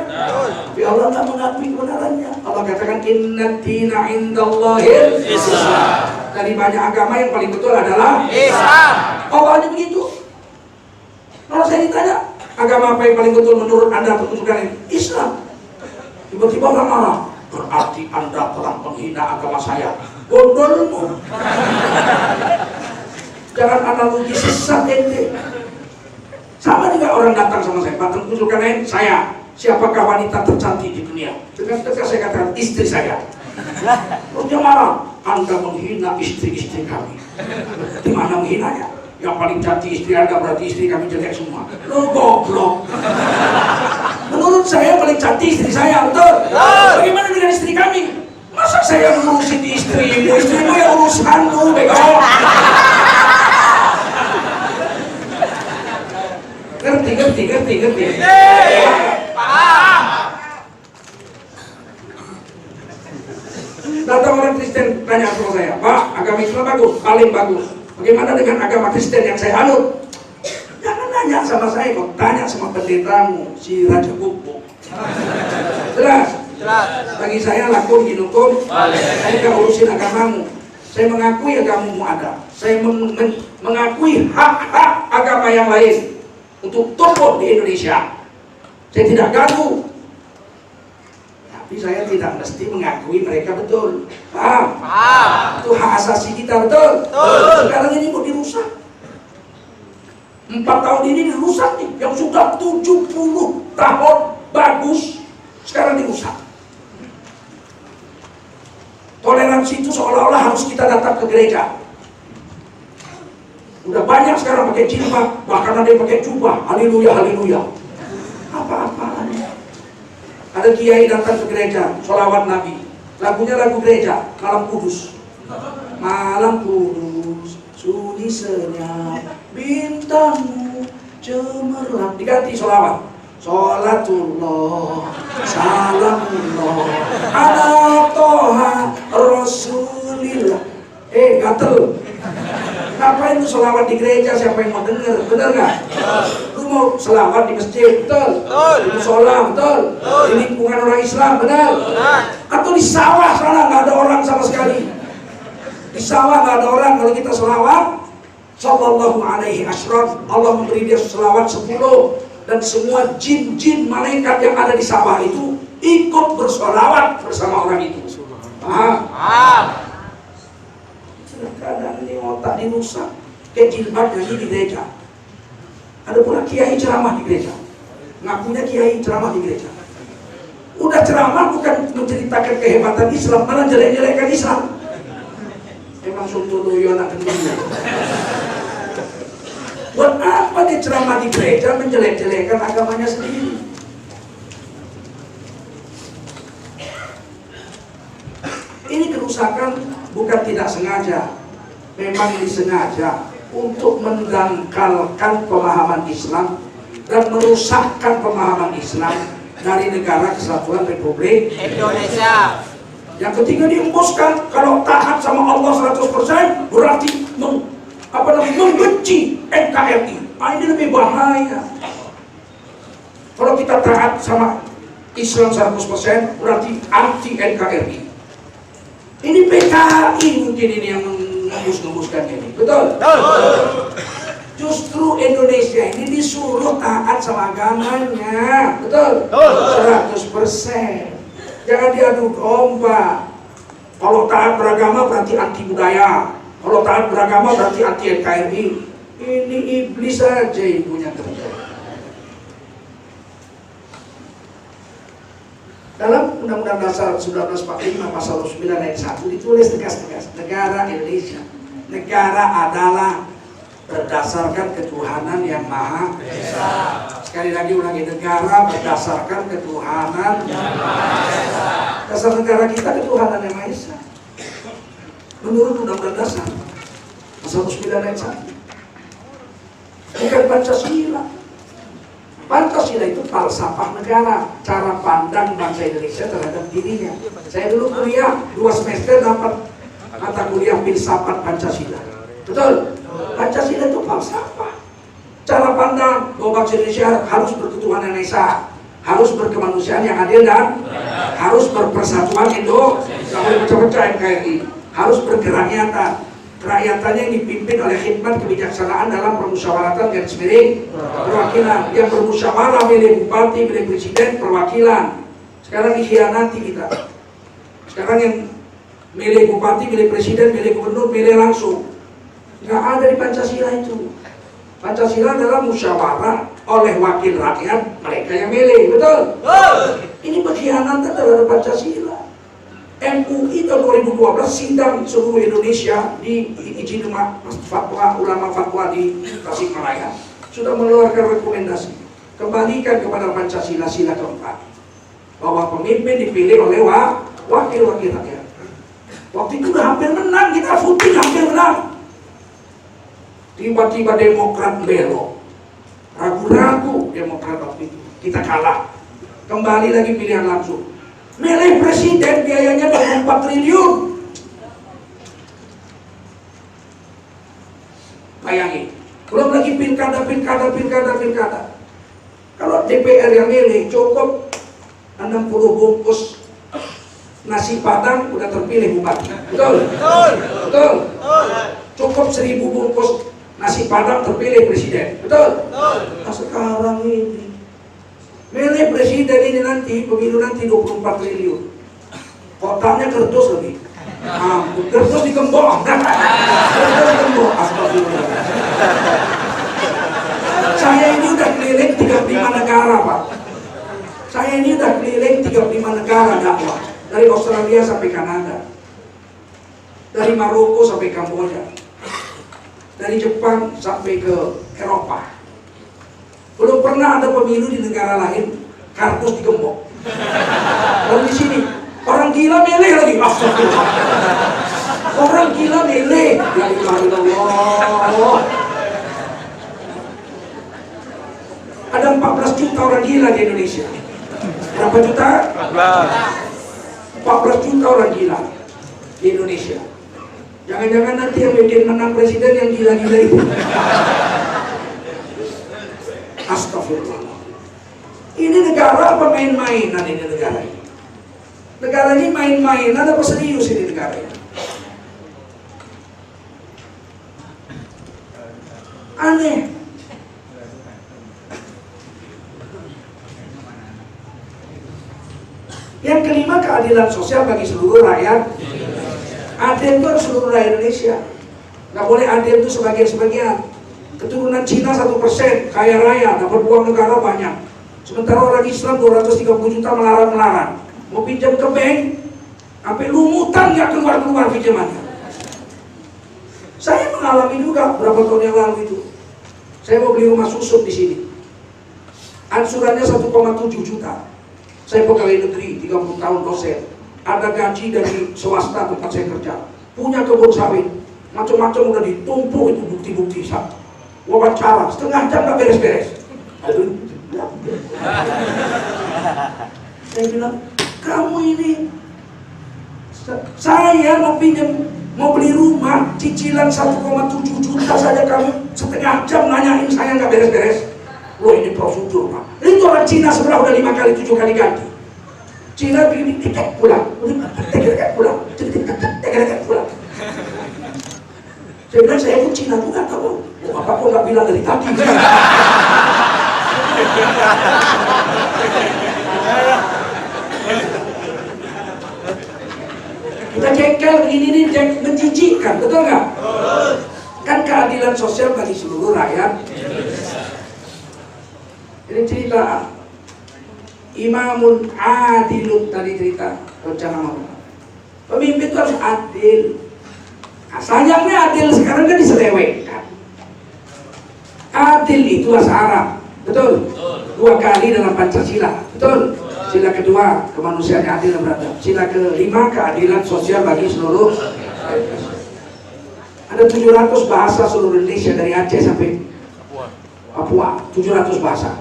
Tapi Allah nggak mengakui kebenarannya. Allah katakan inna dina indallahil Islam. Dari banyak agama yang paling betul adalah Islam. Allah aja begitu. Kalau saya ditanya agama apa yang paling betul menurut anda, menurut kalian? Islam. Tiba-tiba orang marah. Berarti anda telah menghina agama saya. Gondolmu. Jangan analogi sesat ente. Sama juga orang datang sama saya, Pak Tengku Zulkarnain, saya, siapakah wanita tercantik di dunia? Tegas-tegas saya katakan istri saya. Terus dia marah, anda menghina istri-istri kami. Di mana menghinanya? Yang paling cantik istri anda berarti istri kami jelek semua. Lo goblok. Menurut saya paling cantik istri saya, betul? Bagaimana dengan istri kami? Masa saya ngurusin istrimu ya urusanmu, bego. Ngerti. Paham. Datang orang Kristen tanya sama saya, Pak, agama Islam bagus, paling bagus. Bagaimana dengan agama Kristen yang saya anut? Jangan nanya sama saya, kok tanya sama pendetamu, si Raja Kuku. Jelas? Bagi saya lakum dinukum, saya nggak urusin agamamu. Saya mengakui agamamu ada. Saya mengakui hak-hak agama yang lain untuk tumbuh di Indonesia. Saya tidak ganggu. Tapi saya tidak mesti mengakui mereka betul. Paham? Itu hak asasi kita, betul? Sekarang ini mau dirusak. 4 tahun ini dirusak nih. Yang sudah 70 tahun bagus, sekarang dirusak. Toleransi itu seolah-olah harus kita datang ke gereja. Udah banyak sekarang pakai jilbab, bahkan ada yang pakai jubah. Haleluya, haleluya. Apa-apaan. Ada kiai datang ke gereja, sholawat Nabi. Lagunya lagu gereja, Malam Kudus. Malam Kudus, sunyi senyap, bintangmu cemerlang. Diganti sholawat. Sholatullah, salamullah, ala toha rasulillah. Gatel. Ngapain lu selawat di gereja, siapa yang mau denger? Bener nggak? Lu mau selawat di masjid, betul? Di musola, betul? Di lingkungan orang Islam, benar? Atau di sawah sana nggak ada orang sama sekali? Di sawah nggak ada orang, kalau kita selawat, sallallahu alaihi asyraf, Allah memberi dia selawat 10, dan semua jin-jin malaikat yang ada di sawah itu ikut bersolawat bersama orang itu. Paham? Kadang ini otak dirusak, kayak jilbab nyanyi di gereja. Ada pula kiai ceramah di gereja, ngakunya kiai ceramah di gereja. Udah ceramah bukan menceritakan kehebatan Islam, malah jelek-jelekan Islam. Emang suntuloyo anak kendungnya. Buat apa dia ceramah di gereja menjelek-jelekan agamanya sendiri? Ini kerusakan bukan tidak sengaja, memang disengaja untuk mendangkalkan pemahaman Islam dan merusakkan pemahaman Islam dari negara Kesatuan Republik Indonesia. Yang ketiga diembuskan, kalau taat sama Allah 100% berarti membenci NKRI. Ini lebih bahaya. Kalau kita taat sama Islam 100% berarti anti NKRI. Ini PKI mungkin ini yang mengembus-ngembuskan ini, betul? Justru Indonesia ini disuruh taat sama agamanya, betul? 100%. Jangan diadu domba. Kalau taat beragama berarti anti budaya, kalau taat beragama berarti anti NKRI. Ini iblis saja ibunya kerja. Dalam Undang-Undang Dasar 1945 Pasal 9 ayat 1 ditulis tegas-tegas, negara Indonesia, negara adalah berdasarkan ketuhanan yang Maha Esa. Sekali lagi ulangi, negara berdasarkan ketuhanan yang Maha Esa. Dasar negara kita ketuhanan yang Maha Esa. Menurut Undang-Undang Dasar Pasal 9 ayat 1. Bukan Pancasila. Pancasila itu falsafah negara, cara pandang bangsa Indonesia terhadap dirinya. Saya dulu kuliah 2 semester dapat mata kuliah filsafat Pancasila. Betul? Pancasila itu falsafah. Cara pandang bahwa bangsa Indonesia harus berketuhanan yang esa, harus berkemanusiaan yang adil dan harus berpersatuan Indonesia, tidak boleh pecah-pecah NKRI, harus bergerak nyata. Rakyatannya yang dipimpin oleh khidmat kebijaksanaan dalam permusyawaratan garis miring perwakilan, yang bermusyawarah milih bupati, milih presiden, perwakilan. Sekarang dikhianati kita. Sekarang yang milih bupati, milih presiden, milih gubernur, milih langsung. Nggak ada di Pancasila itu. Pancasila adalah musyawarah oleh wakil rakyat, mereka yang milih, betul? Ini pengkhianatan terhadap Pancasila. MUI tahun 2012 sidang seluruh Indonesia di Ijtima Fatwa Ulama Fatwa di Tasikmalaya sudah mengeluarkan rekomendasi kembalikan kepada Pancasila sila keempat, bahwa pemimpin dipilih oleh wakil-wakil rakyat. Waktu itu udah hampir menang, kita voting hampir menang. Tiba-tiba Demokrat belok, ragu-ragu Demokrat waktu itu, kita kalah. Kembali lagi pilihan langsung. Milih presiden biayanya 24 triliun. Bayangin, belum lagi pilkada. Kalau DPR yang milih cukup 60 bungkus nasi padang udah terpilih bupati. Betul? Betul. Cukup 1000 bungkus nasi padang terpilih presiden. Betul? Nah sekarang ini milih presiden ini nanti, pemilu nanti 24 triliun. Kotaknya kertas lagi. Kertas digembok. Astagfirullah. Saya ini udah keliling 35 negara, Pak. Saya ini udah keliling 35 negara dakwah. Dari Australia sampai Kanada. Dari Maroko sampai Kamboja. Dari Jepang sampai ke Eropa. Belum pernah ada pemilu di negara lain kardus digembok. Lalu di sini orang gila milih lagi. Astagfirullah. Orang gila milih. Ya Allah. Ada 14 juta orang gila di Indonesia. Berapa juta? 14 juta orang gila di Indonesia. Jangan-jangan nanti yang bikin menang presiden yang gila-gila itu. Astagfirullah. Ini negara apa main-mainan ini negara ini? Negara ini main-mainan apa serius ini negara ini? Aneh. Yang kelima, keadilan sosial bagi seluruh rakyat. Adil itu harus seluruh rakyat Indonesia. Nggak boleh adil itu sebagian-sebagian. Keturunan Cina 1%, kaya raya, dapat uang negara banyak. Sementara orang Islam 230 juta melarang-melarang. Mau pinjam ke bank, sampai lumutan nggak keluar-keluar pinjamannya. Saya mengalami juga berapa tahun yang lalu itu. Saya mau beli rumah susun di sini. Angsurannya 1,7 juta. Saya pegawai negeri, 30 tahun dosen. Ada gaji dari swasta tempat saya kerja. Punya kebun sawit. Macam-macam udah ditumpuk itu bukti-bukti. Wawancara, setengah jam gak beres-beres. Aduh. Saya bilang, kamu ini, saya mau pinjam, mau beli rumah, cicilan 1,7 juta saja kamu setengah jam nanyain saya nggak beres-beres. Loh ini prosedur Pak. Itu orang Cina sebelah udah 5 kali 7 kali ganti. Cina begini, tiket pulang, tiket pulang, tiket pulang. Saya bilang saya pun Cina juga tahu. Apa kok nggak bilang dari tadi? Kita jengkel begini nih, menjijikkan, betul nggak? Kan keadilan sosial bagi seluruh rakyat. Ini cerita Imamun Adilun tadi cerita rencana mau. Pemimpin itu harus adil. Nah, sayangnya adil sekarang kan diselewengkan. Adil itu bahasa Arab, betul? 2 kali dalam Pancasila, betul? Sila kedua, kemanusiaan yang adil dan beradab. Sila kelima, keadilan sosial bagi seluruh. Ada 700 bahasa seluruh Indonesia dari Aceh sampai Papua, 700 bahasa.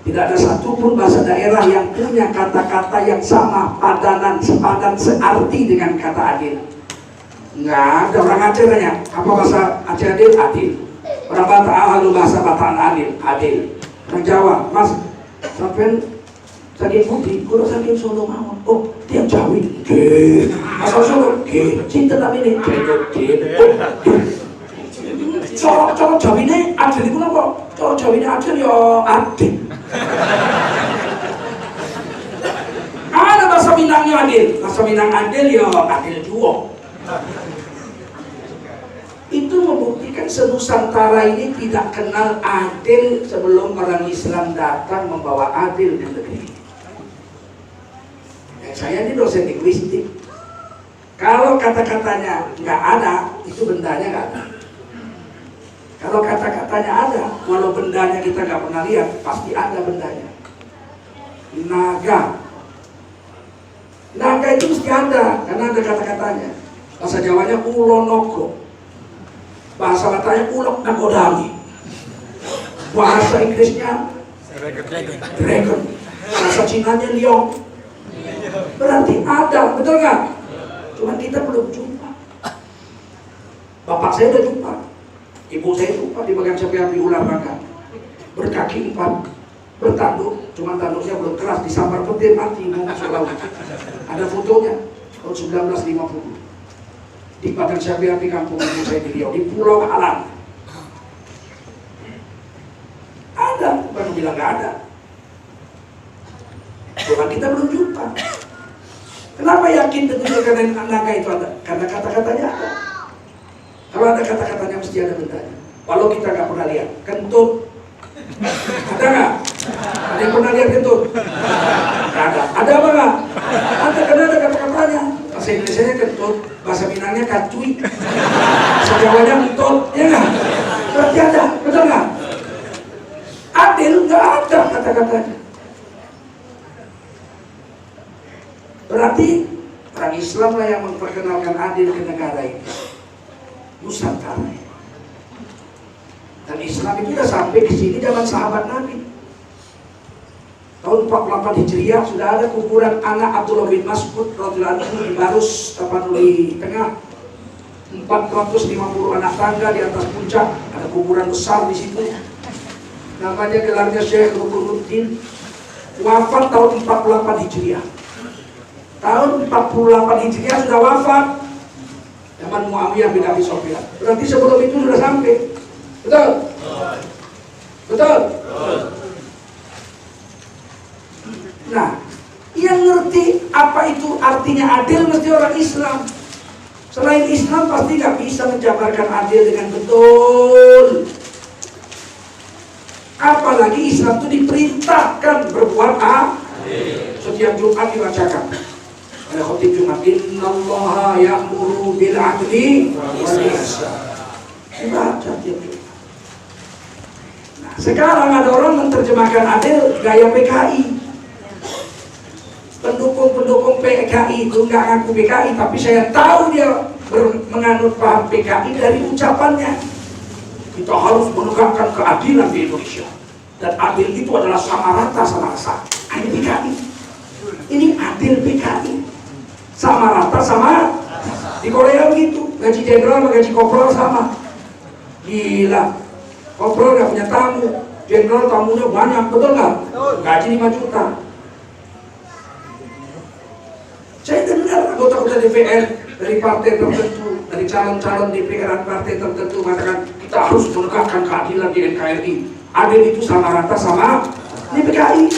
Tidak ada satupun bahasa daerah yang punya kata-kata yang sama, padanan, sepadan, searti dengan kata adil. Nggak ada. Orang Aceh tanya, apa bahasa Aceh adil? Adil. Orang Batak, bahasa Bataan adil, adil. Orang Jawa, Mas, sampai saking putih, kalau saking Solo mau, oh tiap Jawi, asal Solo, cinta tapi ini, corok Jawi ini adil itu apa? Corok Jawi ini adil ya adil. Ada bahasa Minangnya adil, bahasa Minang adil ya adil juga. Itu membuktikan senusantara ini tidak kenal adil sebelum orang Islam datang membawa adil ke negeri. Saya ini dosen linguistik. Kalau kata-katanya nggak ada, itu bendanya nggak ada. Kalau kata-katanya ada, walau bendanya kita nggak pernah lihat, pasti ada bendanya. Naga, naga itu mesti ada, karena ada kata-katanya. Bahasa Jawanya ulonoko, bahasa Bataknya ulok nagodami, bahasa Inggrisnya dragon, bahasa Cinanya liong. Berarti ada, betul nggak? Cuma kita belum jumpa. Bapak saya udah jumpa, ibu saya jumpa di bagian sampai api ular naga, berkaki 4, bertanduk, cuma tanduknya belum keras, disambar petir mati mau masuk laut. Ada fotonya tahun 1950 di Padang Syabi api kampung ibu saya di Riau, di Pulau Alam. Ada, bukan bilang nggak ada. Cuma kita belum jumpa. Kenapa yakin betul karena naga itu ada? Karena kata-katanya ada. Kalau ada kata-katanya mesti ada bendanya. Walau kita nggak pernah lihat. Kentut, ada nggak? Ada yang pernah lihat kentut? Nggak ada. Ada apa nggak? Ada, karena ada kata-katanya. Bahasa Indonesia kentut, bahasa Minangnya kacuy, bahasa Jawanya mentut, ya nggak? Berarti ada, betul nggak? Adil nggak ada kata-katanya. Berarti orang Islam lah yang memperkenalkan adil ke negara ini, Nusantara. Dan Islam itu sudah sampai ke sini zaman sahabat Nabi. Tahun 48 Hijriah sudah ada kuburan anak Abdullah bin Mas'ud radhiyallahu anhu di Barus, Tapanuli Tengah. 450 anak tangga di atas puncak, ada kuburan besar di situ. Namanya gelarnya Syekh Rukunuddin, wafat tahun 48 Hijriah. Tahun 48 Hijriah sudah wafat. Zaman Muawiyah bin Abi Sufyan. Berarti sebelum itu sudah sampai. Betul? Betul? Nah, yang ngerti apa itu artinya adil mesti orang Islam. Selain Islam pasti nggak bisa menjabarkan adil dengan betul. Apalagi Islam itu diperintahkan berbuat adil. Setiap Jumat dibacakan oleh khotib Jumat, innallaha ya'muru bil adli wal ihsan. Dibaca tiap Jumat. Nah, sekarang ada orang menerjemahkan adil gaya PKI. Pendukung PKI itu nggak ngaku PKI, tapi saya tahu dia menganut paham PKI dari ucapannya. Kita harus menegakkan keadilan di Indonesia, dan adil itu adalah sama rata sama rasa. Ini PKI, ini adil PKI, sama rata sama. Di Korea begitu, gaji jenderal sama gaji kopral sama. Gila, kopral nggak punya tamu, jenderal tamunya banyak, betul nggak? Gaji 5 juta. Saya dengar anggota-anggota DPR dari partai tertentu, dari calon-calon DPR partai tertentu mengatakan kita harus menegakkan keadilan di NKRI. Adil itu sama rata sama di PKI.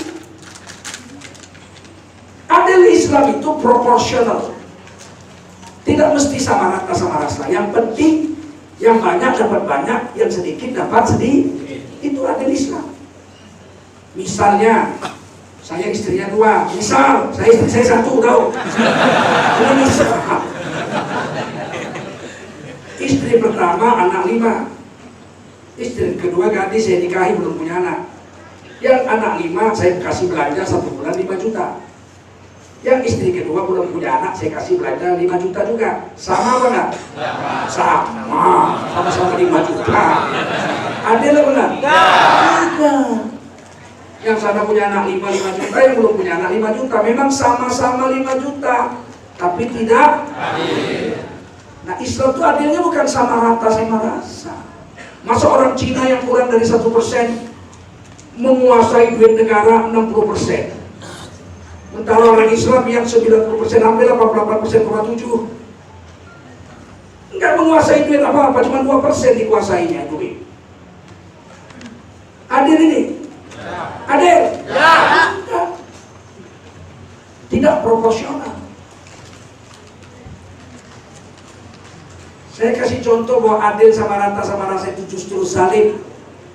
Adil Islam itu proporsional, tidak mesti sama rata sama rasa. Yang penting yang banyak dapat banyak, yang sedikit dapat sedikit. Itu adil Islam. Misalnya saya istrinya 2, misal saya istri saya 1, tahu? Ini misal. Istri pertama anak 5, istri kedua gadis saya nikahi belum punya anak. Yang anak 5 saya kasih belanja 1 bulan 5 juta. Yang istri kedua belum punya anak saya kasih belanja 5 juta juga. Sama apa enggak? Sama-sama 5 juta. Adil apa enggak? Tidak. Yang sana punya anak 5 juta, yang belum punya anak 5 juta. Memang sama-sama 5 juta, tapi tidak adil. Nah, Islam itu adilnya bukan sama rata sama rasa. Masa orang Cina yang kurang dari 1% menguasai duit negara 60%. Sementara orang Islam yang 90%, hampir 88,7% enggak menguasai duit apa-apa, cuma 2% dikuasainya duit. Adil ini? Adil? Ya. Tidak proporsional. Saya kasih contoh bahwa adil sama rata sama rasa itu justru zalim.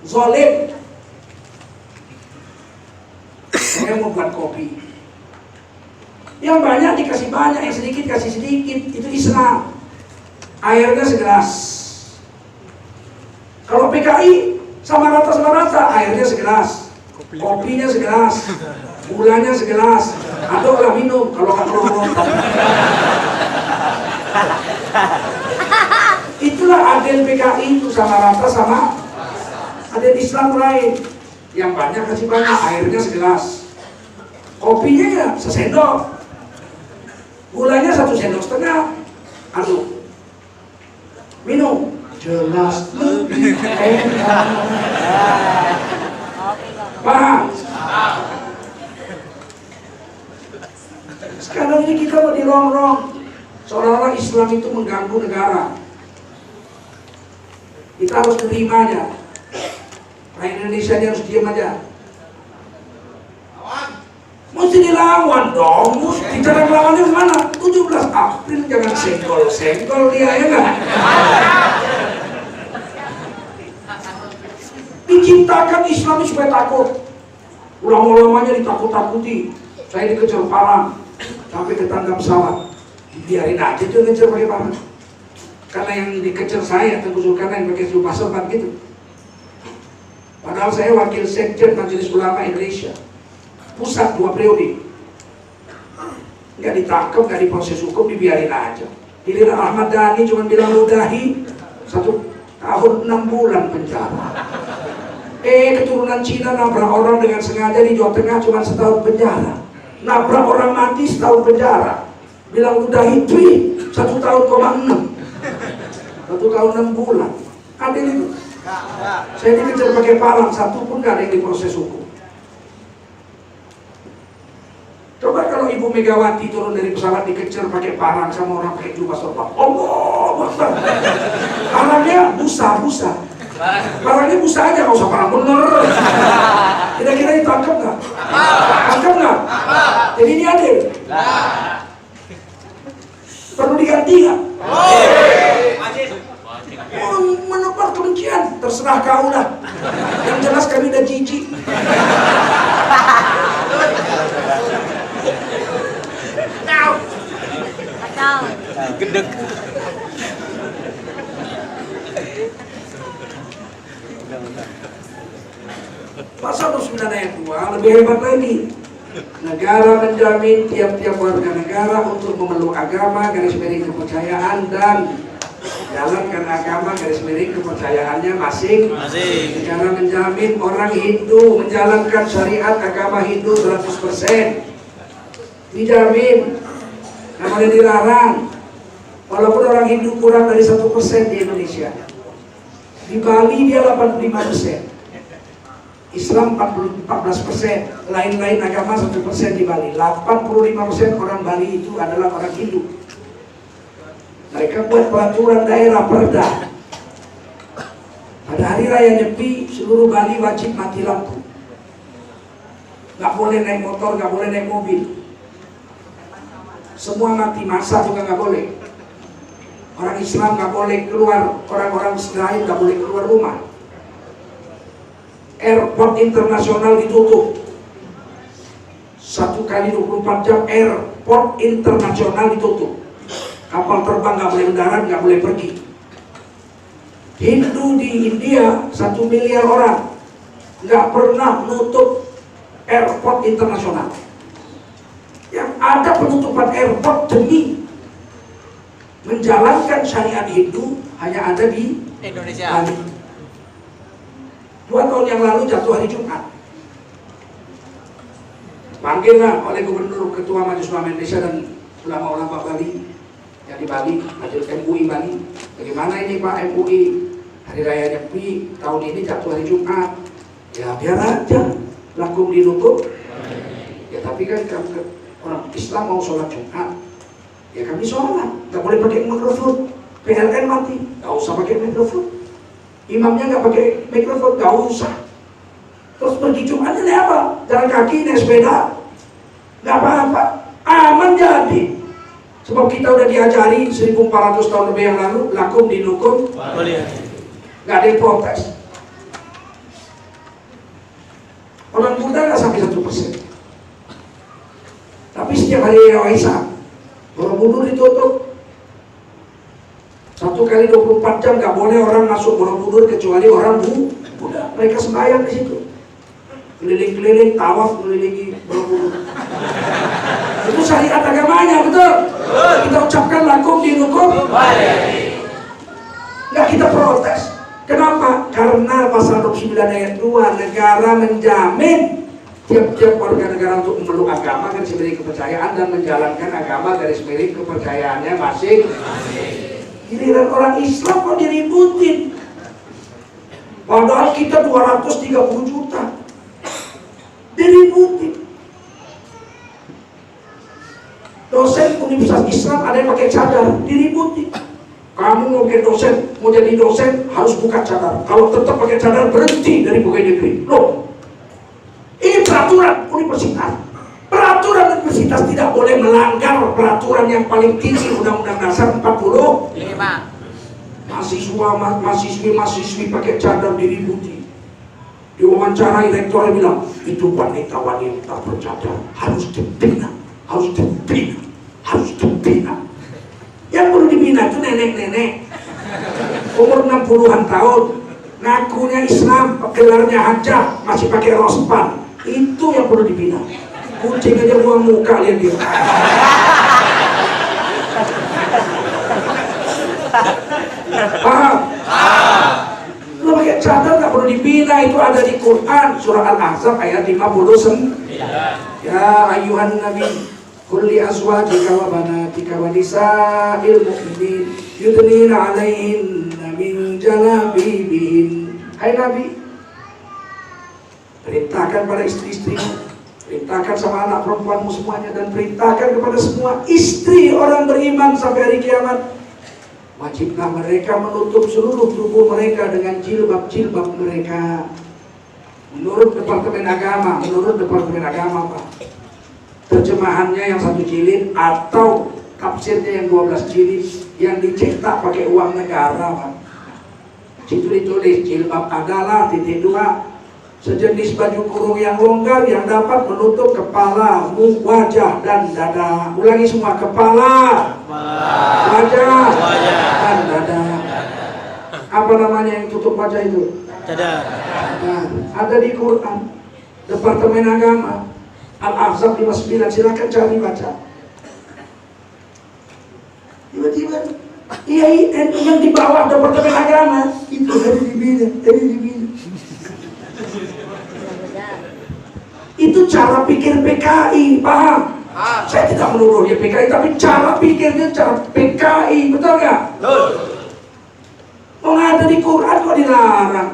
Zalim. Saya mau buat kopi. Yang banyak dikasih banyak, yang sedikit kasih sedikit. Itu Islam. Airnya segelas. Kalau PKI sama rata, airnya segelas. Kopinya segelas, gulanya segelas, aduklah minum kalau nggak perlu. Itulah adil PKI itu sama rata sama. Adil Islam lain, yang banyak kasih banyak, airnya segelas, kopinya ya sesendok, gulanya 1,5 sendok, aduk, minum, jelas lebih enak. Paham? Sekarang ini kita mau dirongrong seolah-olah Islam itu mengganggu negara. Kita harus terimanya. Rakyat Indonesia ini harus diam aja. Mesti dilawan dong. Cara melawannya kemana? 17 April jangan senggol-senggol dia, ya enggak? Diciptakan Islam supaya takut. Ulama-ulamanya ditakut-takuti. Saya dikejar parang sampai ke tangga pesawat. Biarin aja tuh ngejar pakai parang. Karena yang dikejar saya Tengku karena yang pakai jubah serban gitu. Padahal saya wakil sekjen Majelis Ulama Indonesia. Pusat 2 periode. Nggak ditangkap, nggak diproses hukum, dibiarin aja. Giliran Ahmad Dhani cuma bilang ludahi 1 tahun 6 bulan penjara. Keturunan Cina nabrak orang dengan sengaja di Jawa Tengah cuma 1 tahun penjara. Nabrak orang mati 1 tahun penjara. Bilang udah itu 1,6 tahun. 1 tahun 6 bulan. Adil itu. Saya dikejar pakai parang, satu pun gak ada yang diproses hukum. Coba kalau Ibu Megawati turun dari pesawat dikejar pakai parang sama orang pakai jubah sorban. Allah Akbar. Parangnya busa. Parangnya busa aja, gak usah parang bener. Kira-kira ditangkap gak? Tangkap gak? Jadi ini adil. Perlu diganti gak? Menebar kebencian, terserah kau lah. Yang jelas kami udah jijik. Gedeg. Pasal 29 ayat 2 lebih hebat lagi. Negara menjamin tiap-tiap warga negara untuk memeluk agama, garis miring kepercayaan dan jalankan agama, garis miring kepercayaannya masing-masing. Negara menjamin orang Hindu menjalankan syariat agama Hindu 100%. Dijamin. Nggak boleh dilarang. Walaupun orang Hindu kurang dari 1% di Indonesia. Di Bali dia 85%. Islam 14%, lain-lain agama 1% di Bali. 85% orang Bali itu adalah orang Hindu. Mereka buat peraturan daerah perda. Pada hari raya Nyepi, seluruh Bali wajib mati lampu. Gak boleh naik motor, gak boleh naik mobil. Semua mati, masa juga gak boleh. Orang Islam gak boleh keluar, orang-orang lain gak boleh keluar rumah. Airport internasional ditutup 1 kali 24 jam. Airport internasional ditutup. Kapal terbang gak boleh mendarat, gak boleh pergi. Hindu di India 1 miliar orang gak pernah menutup airport internasional. Yang ada penutupan airport demi menjalankan syariat Hindu hanya ada di Indonesia. Bali. 2 tahun yang lalu jatuh hari Jumat. Panggillah oleh Gubernur, Ketua Majelis Ulama Indonesia dan ulama-ulama Bali yang di Bali, Majelis MUI Bali. Bagaimana ini Pak MUI? Hari Raya Nyepi tahun ini jatuh hari Jumat. Ya biar aja, lakum dinutup. Ya tapi kan orang Islam mau sholat Jumat, ya kami sholat. Gak boleh pakai mikrofon. PLN mati, gak usah pakai mikrofon. Imamnya nggak pakai mikrofon, nggak usah. Terus pergi Jumatnya naik apa? Jalan kaki, naik sepeda, nggak apa-apa, aman jadi. Sebab kita udah diajari 1400 tahun lebih yang lalu, lakum dinukum, nggak ada yang protes. Orang Buddha nggak sampai 1%. Tapi setiap hari Waisak, Borobudur ditutup. 1 kali 24 jam nggak boleh orang masuk Borobudur kecuali orang Buddha. Mereka sembahyang di situ, keliling-keliling, tawaf mengelilingi Borobudur. Itu syariat agamanya, betul? Kita ucapkan lakum dinukum, nggak kita protes. Kenapa? Karena pasal 29 ayat 2 negara menjamin tiap-tiap warga negara untuk memeluk agama, garis miring kepercayaan dan menjalankan agama, garis miring kepercayaannya masing-masing. Giliran orang Islam kok diributin. Padahal kita 230 juta diributin. Dosen Universitas Islam ada yang pakai cadar, diributin. Kamu mau jadi dosen harus buka cadar. Kalau tetap pakai cadar berhenti dari pegawai negeri. Loh, ini peraturan universitas. Peraturan universitas tidak boleh melanggar peraturan yang paling tinggi Undang-Undang Dasar 45. Mahasiswi pakai cadar diributi. Diwawancarai rektornya bilang, itu wanita-wanita bercadar harus dibina, harus dibina, harus dibina. Yang perlu dibina itu nenek-nenek umur 60-an tahun, ngakunya Islam, gelarnya hajah, masih pakai rospan. Itu yang perlu dibina. Kucing aja buang muka, lihat dia. Paham? Lu pakai cadar gak perlu dibina, itu ada di Quran surah Al-Ahzab ayat 59. Ya ayuhan nabi kulli azwajika wa banatika wa nisa'il mu'minin yudnina 'alaihin jalabibihin. Hai Nabi, perintahkan pada istri-istrimu, perintahkan sama anak perempuanmu semuanya, dan perintahkan kepada semua istri orang beriman sampai hari kiamat, wajiblah mereka menutup seluruh tubuh mereka dengan jilbab-jilbab mereka. Menurut Departemen Agama, Pak, terjemahannya yang 1 jilid atau tafsirnya yang 12 jilid yang dicetak pakai uang negara, Pak. Situ ditulis jilbab adalah (2) sejenis baju kurung yang longgar yang dapat menutup kepala, wajah, dan dada. Ulangi semua, kepala, wajah, dan dada. Apa namanya yang tutup wajah itu? Dada. Ada di Quran, Departemen Agama, Al-Ahzab 59, silakan cari baca. Tiba-tiba IAIN yang di bawah Departemen Agama itu dari dibilang. Itu cara pikir PKI, paham? Saya tidak menuduh dia PKI, tapi cara pikirnya cara PKI, betul nggak? Betul. Mau ada di Quran kok dilarang?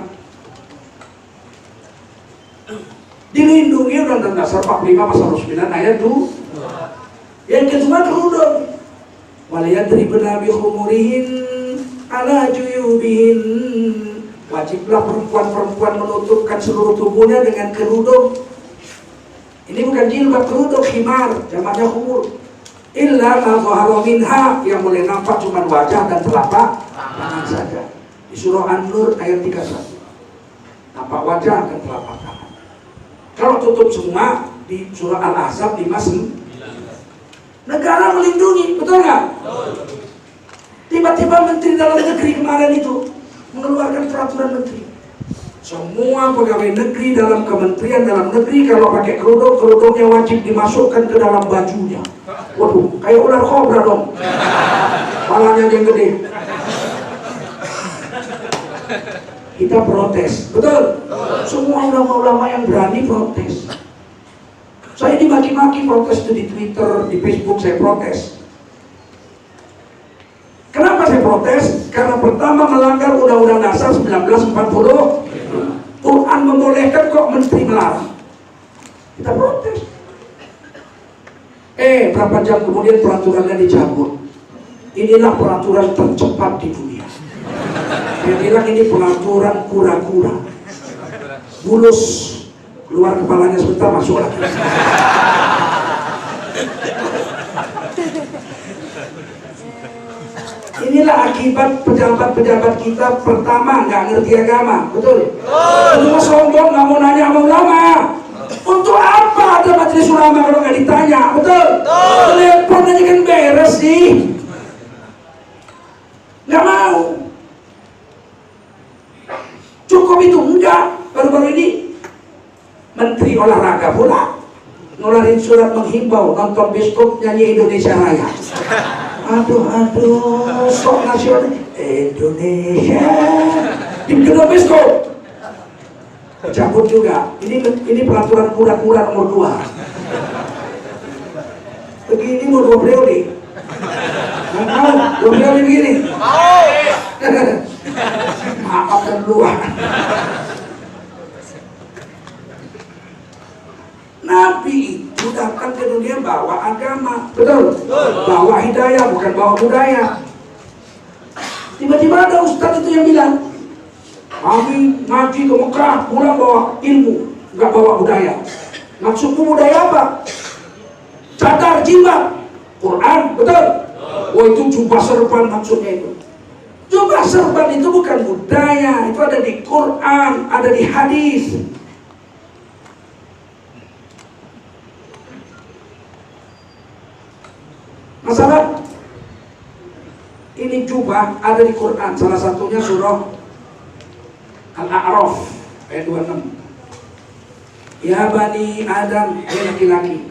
Dilindungi Undang-Undang Dasar 45 pasal 9 ayat 2. Yang kedua kerudung. Waliyadribna bi khumurihin ala juyubihin. Wajiblah perempuan-perempuan menutupkan seluruh tubuhnya dengan kerudung. Ini bukan jilbab, kerudung, khimar, jamaknya khumur. Illa ma dhahara minha, yang boleh nampak cuma wajah dan telapak tangan saja. Di surah An-Nur ayat 31. Nampak wajah dan telapak tangan. Kalau tutup semua di surah Al-Ahzab 59. Negara melindungi, betul nggak? Tiba-tiba Menteri Dalam Negeri kemarin itu mengeluarkan peraturan menteri. Semua pegawai negeri dalam Kementerian Dalam Negeri kalau pakai kerudung, kerudungnya wajib dimasukkan ke dalam bajunya. Waduh, kayak ular kobra dong. Palanya yang gede. Kita protes, betul? Semua ulama-ulama yang berani protes. Saya dimaki-maki, protes itu di Twitter, di Facebook saya protes. Kenapa saya protes? Karena pertama melanggar Undang-Undang Dasar 1940. Quran membolehkan kok menteri melarang. Kita protes. Berapa jam kemudian peraturannya dicabut. Inilah peraturan tercepat di dunia. Dia bilang ini peraturan kura-kura. Bulus, keluar kepalanya sebentar, masuk lagi. Inilah akibat pejabat-pejabat kita pertama nggak ngerti agama, betul? Cuma sombong, nggak mau nanya sama ulama. Untuk apa ada majelis ulama kalau nggak ditanya, betul? Telepon aja kan beres sih. Nggak mau. Cukup itu, enggak. Baru-baru ini Menteri Olahraga pula ngeluarin surat menghimbau nonton bioskop nyanyi Indonesia Raya. Aduh, sok nasional Indonesia di gedung bioskop. Cabut juga. Ini peraturan kura-kura nomor 2. Begini mau 2 periode. Nggak tahu 2 periode begini. Maaf dan luar. Nabi itu datang ke dunia bawa agama, betul? Bawa hidayah, bukan bawa budaya. Tiba-tiba ada ustadz itu yang bilang, kami ngaji ke Mekah, pulang bawa ilmu, nggak bawa budaya. Maksudmu budaya apa? Cadar, jilbab, Quran, betul? Oh itu jubah serban maksudnya itu. Jubah serban itu bukan budaya, itu ada di Quran, ada di hadis. Masalah ini jubah ada di Quran, salah satunya surah Al-A'raf ayat 26. Ya Bani Adam, ya laki-laki,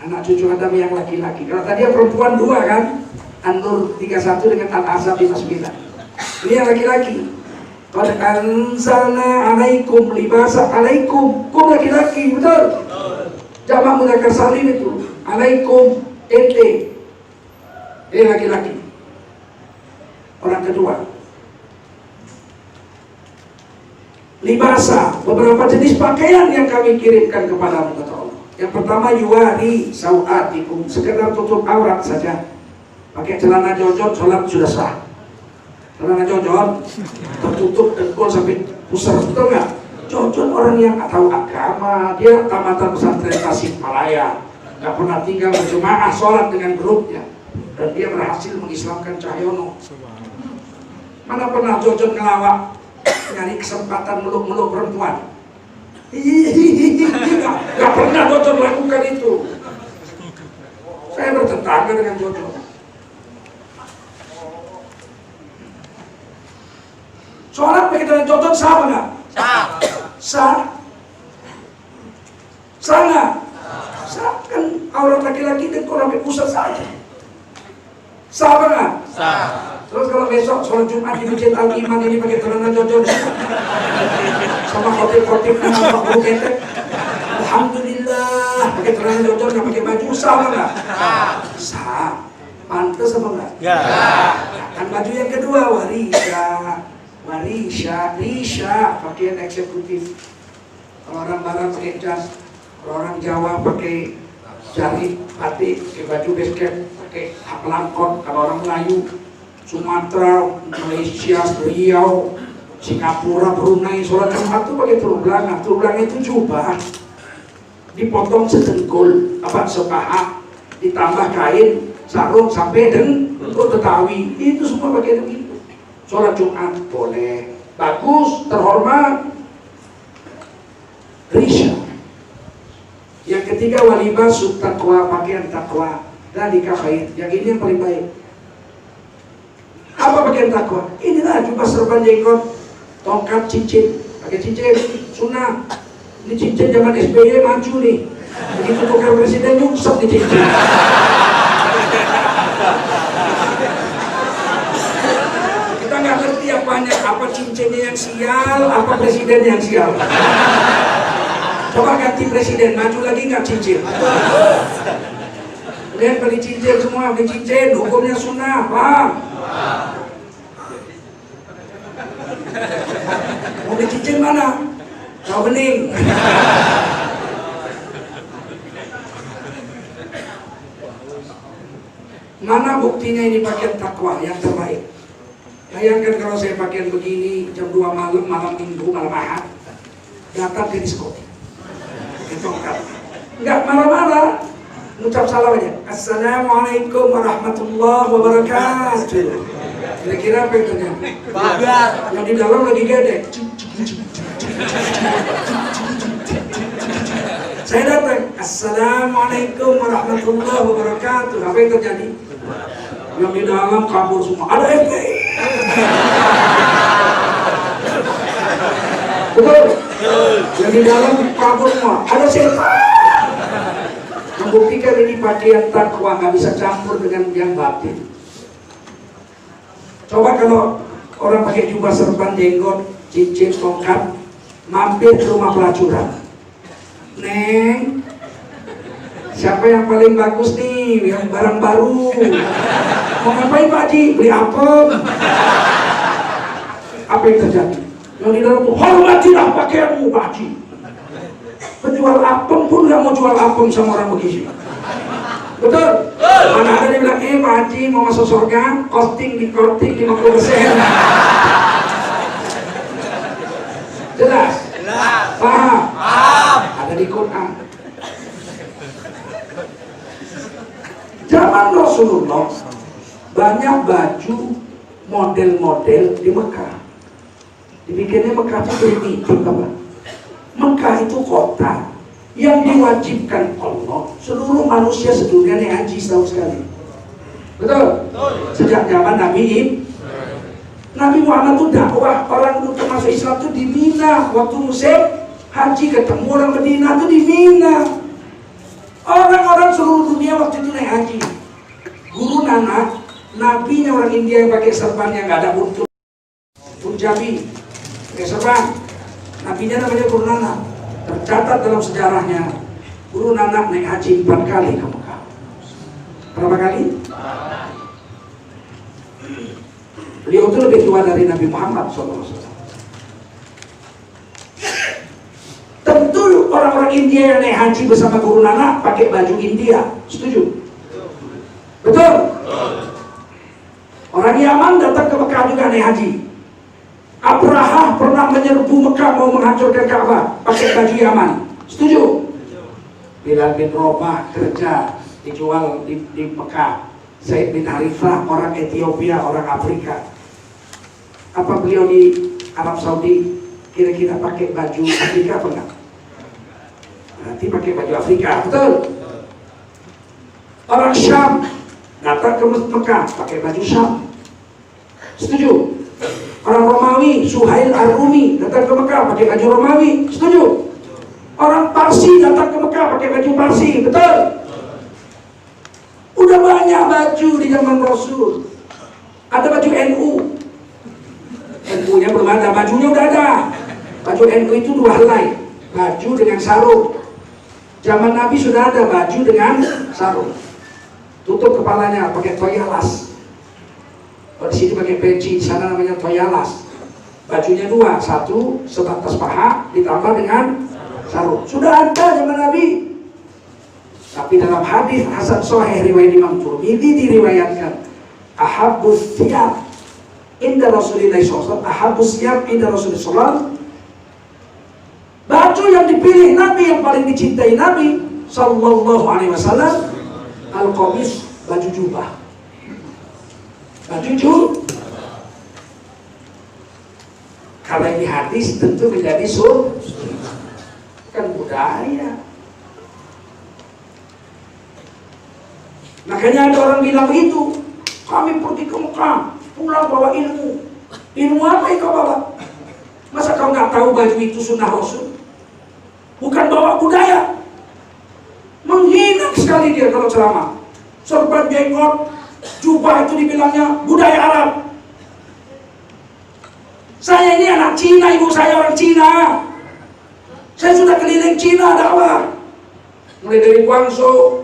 anak cucu Adam yang laki-laki. Kalau tadi yang perempuan 2 kan, An-Nur 31 dengan Al-Ahzab 59. Ini yang laki-laki. Qad anzalna alaikum libasa, alaikum, kum laki-laki, betul? Jamak mudzakkar salim itu, alaikum ente. Laki-laki. Orang kedua, libasa, beberapa jenis pakaian yang kami kirimkan kepadamu, kata Allah. Yang pertama, yuwari sauatikum, sekedar tutup aurat saja. Pakai celana jojon, sholat sudah sah. Celana jojon tertutup dengkul sampai pusar, betul nggak? Jojon orang yang tahu agama, dia tamatan pesantren Tasikmalaya, nggak pernah tinggal berjemaah, sholat dengan grupnya, dan dia berhasil mengislamkan Cahyono. Mana pernah jojon ngelawak, nyari kesempatan meluk-meluk perempuan? Nggak pernah jojon lakukan itu. Saya bertetangga dengan jojon. Sholat pakai dengan jojon sah nggak? Sah. Sah? Sah nggak? Sah, kan aurat laki-laki dan kalau sampai pusat saja. Sah apa nggak? Sah. Terus kalau besok sholat Jumat di Masjid Al-Iman ini pakai celana jojon sama khotib-khotib yang 40 ketek, alhamdulillah pakai celana jojon nggak pakai baju, sah apa nggak? Sah. Pantes apa nggak? Ya. Kan baju yang kedua, risha, pakaian eksekutif. Kalau orang Barat pakai jas, kalau orang Jawa pakai jari batik, pakai baju basket, pakai pelangkon. Kalau orang Melayu, Sumatera, Malaysia, Riau, Singapura, Brunei, sholat Jumat itu pakai tulung belanga. Tulung belanga itu jubah, dipotong sedengkul, sepaha, ditambah kain, sarung sampai dengkul Betawi. Itu semua pakai begitu. Sholat Jumat boleh, bagus, terhormat. Risha. Yang ketiga, walibasut taqwa, pakaian takwa. Dzalika khair. Yang ini yang paling baik. Apa pakaian takwa? Inilah jubah serban jenggot, tongkat, cincin. Pakai cincin, sunnah. Ini cincin zaman SBY maju nih. Begitu tukar presiden nyungsep nih cincin. Kita nggak ngerti apanya, apa cincinnya yang sial, apa presiden yang sial. Coba ganti presiden, maju lagi nggak cincin? Lihat beli cincin semua, beli cincin, hukumnya sunnah, paham? Mau beli cincin mana? Kau bening. Mana buktinya ini pakaian takwa yang terbaik? Bayangkan kalau saya pakaian begini jam 2 malam, malam minggu, malam ahad, datang ke diskotik, ketongkat, nggak marah-marah, ngucap salam aja, assalamualaikum warahmatullahi wabarakatuh. Kira-kira apa yang terjadi? Yang di dalam lagi gede. Saya datang, assalamualaikum warahmatullahi wabarakatuh. Apa yang terjadi? Yang di dalam kabur semua. Ada FPI. Betul? Yang di dalam kabur semua. Ada setan. Membuktikan ini pakaian takwa, nggak bisa campur dengan yang batin. Coba kalau orang pakai jubah serban jenggot, cincin, tongkat, mampir ke rumah pelacuran. Neng, siapa yang paling bagus nih, yang barang baru? Mau ngapain Pak Haji? Beli apem. Apa yang terjadi? Yang di dalam tuh, hormatilah pakaianmu Pak Haji. Penjual apem pun gak mau jual apem sama orang begini. Betul? Mana ada yang bilang, Pak Haji mau masuk surga, costing di 50%. Jelas? Paham? Ada di Quran. Zaman Rasulullah banyak baju model-model di Mekah. Dibikinnya Mekah itu primitif apa? Mekah itu kota yang diwajibkan Allah seluruh manusia sedunia yang haji setahun sekali. Betul? Sejak zaman Nabi Muhammad itu dakwah orang untuk masuk Islam itu di Mina. Waktu musim haji ketemu orang Medina itu di Mina. Orang-orang seluruh dunia waktu itu naik haji. Guru Nanak, nabinya orang India yang pakai serban yang nggak ada buntut, Punjabi, pakai serban. Nabinya namanya Guru Nanak. Tercatat dalam sejarahnya, Guru Nanak naik haji 4 kali ke Mekah. Berapa kali? Beliau itu lebih tua dari Nabi Muhammad SAW. orang India yang naik haji bersama Guru Nanak pakai baju India. Setuju? Betul? Orang Yaman datang ke Mekah juga naik haji. Abraha pernah menyerbu Mekah mau menghancurkan Ka'bah pakai baju Yaman. Setuju? Bilal bin Rabah kerja dijual di Mekah. Zaid bin Harithah orang Ethiopia, orang Afrika. Apa beliau di Arab Saudi kira-kira pakai baju Afrika apa enggak? Nanti pakai baju Afrika, betul? Orang Syam datang ke Mekah pakai baju Syam. Setuju? Orang Romawi, Suhail Ar-Rumi datang ke Mekah pakai baju Romawi. Setuju? Orang Parsi datang ke Mekah pakai baju Parsi, betul? Udah banyak baju di zaman Rasul. Ada baju NU. NU-nya belum ada, bajunya udah ada. Baju NU itu dua helai, baju dengan sarung. Zaman Nabi sudah ada baju dengan sarung. Tutup kepalanya pakai toyalas. Di sini pakai peci, di sana namanya toyalas. Bajunya dua, satu sebatas paha ditambah dengan sarung. Sudah ada zaman Nabi. Tapi dalam hadis Hasan Sahih riwayat Imam Tirmidzi diriwayatkan, ahabbus thiyab inda Rasulillah SAW, ahabbus thiyab inda Rasulillah SAW. Baju yang dipilih Nabi, yang paling dicintai Nabi sallallahu alaihi wasallam, al-qamis, baju jubah. Baju jubah. Kalau ini hadis tentu menjadi kan budaya. Makanya ada orang bilang begitu, kami pergi ke Mekah, pulang bawa ilmu. Ilmu apa yang kau bawa? Masa kau nggak tahu baju itu sunnah Rasul? Bukan bawa budaya. Menghina sekali dia kalau ceramah. Sorban jenggot, jubah itu dibilangnya budaya Arab. Saya ini anak Cina, ibu saya orang Cina. Saya sudah keliling Cina dakwah. Mulai dari Guangzhou,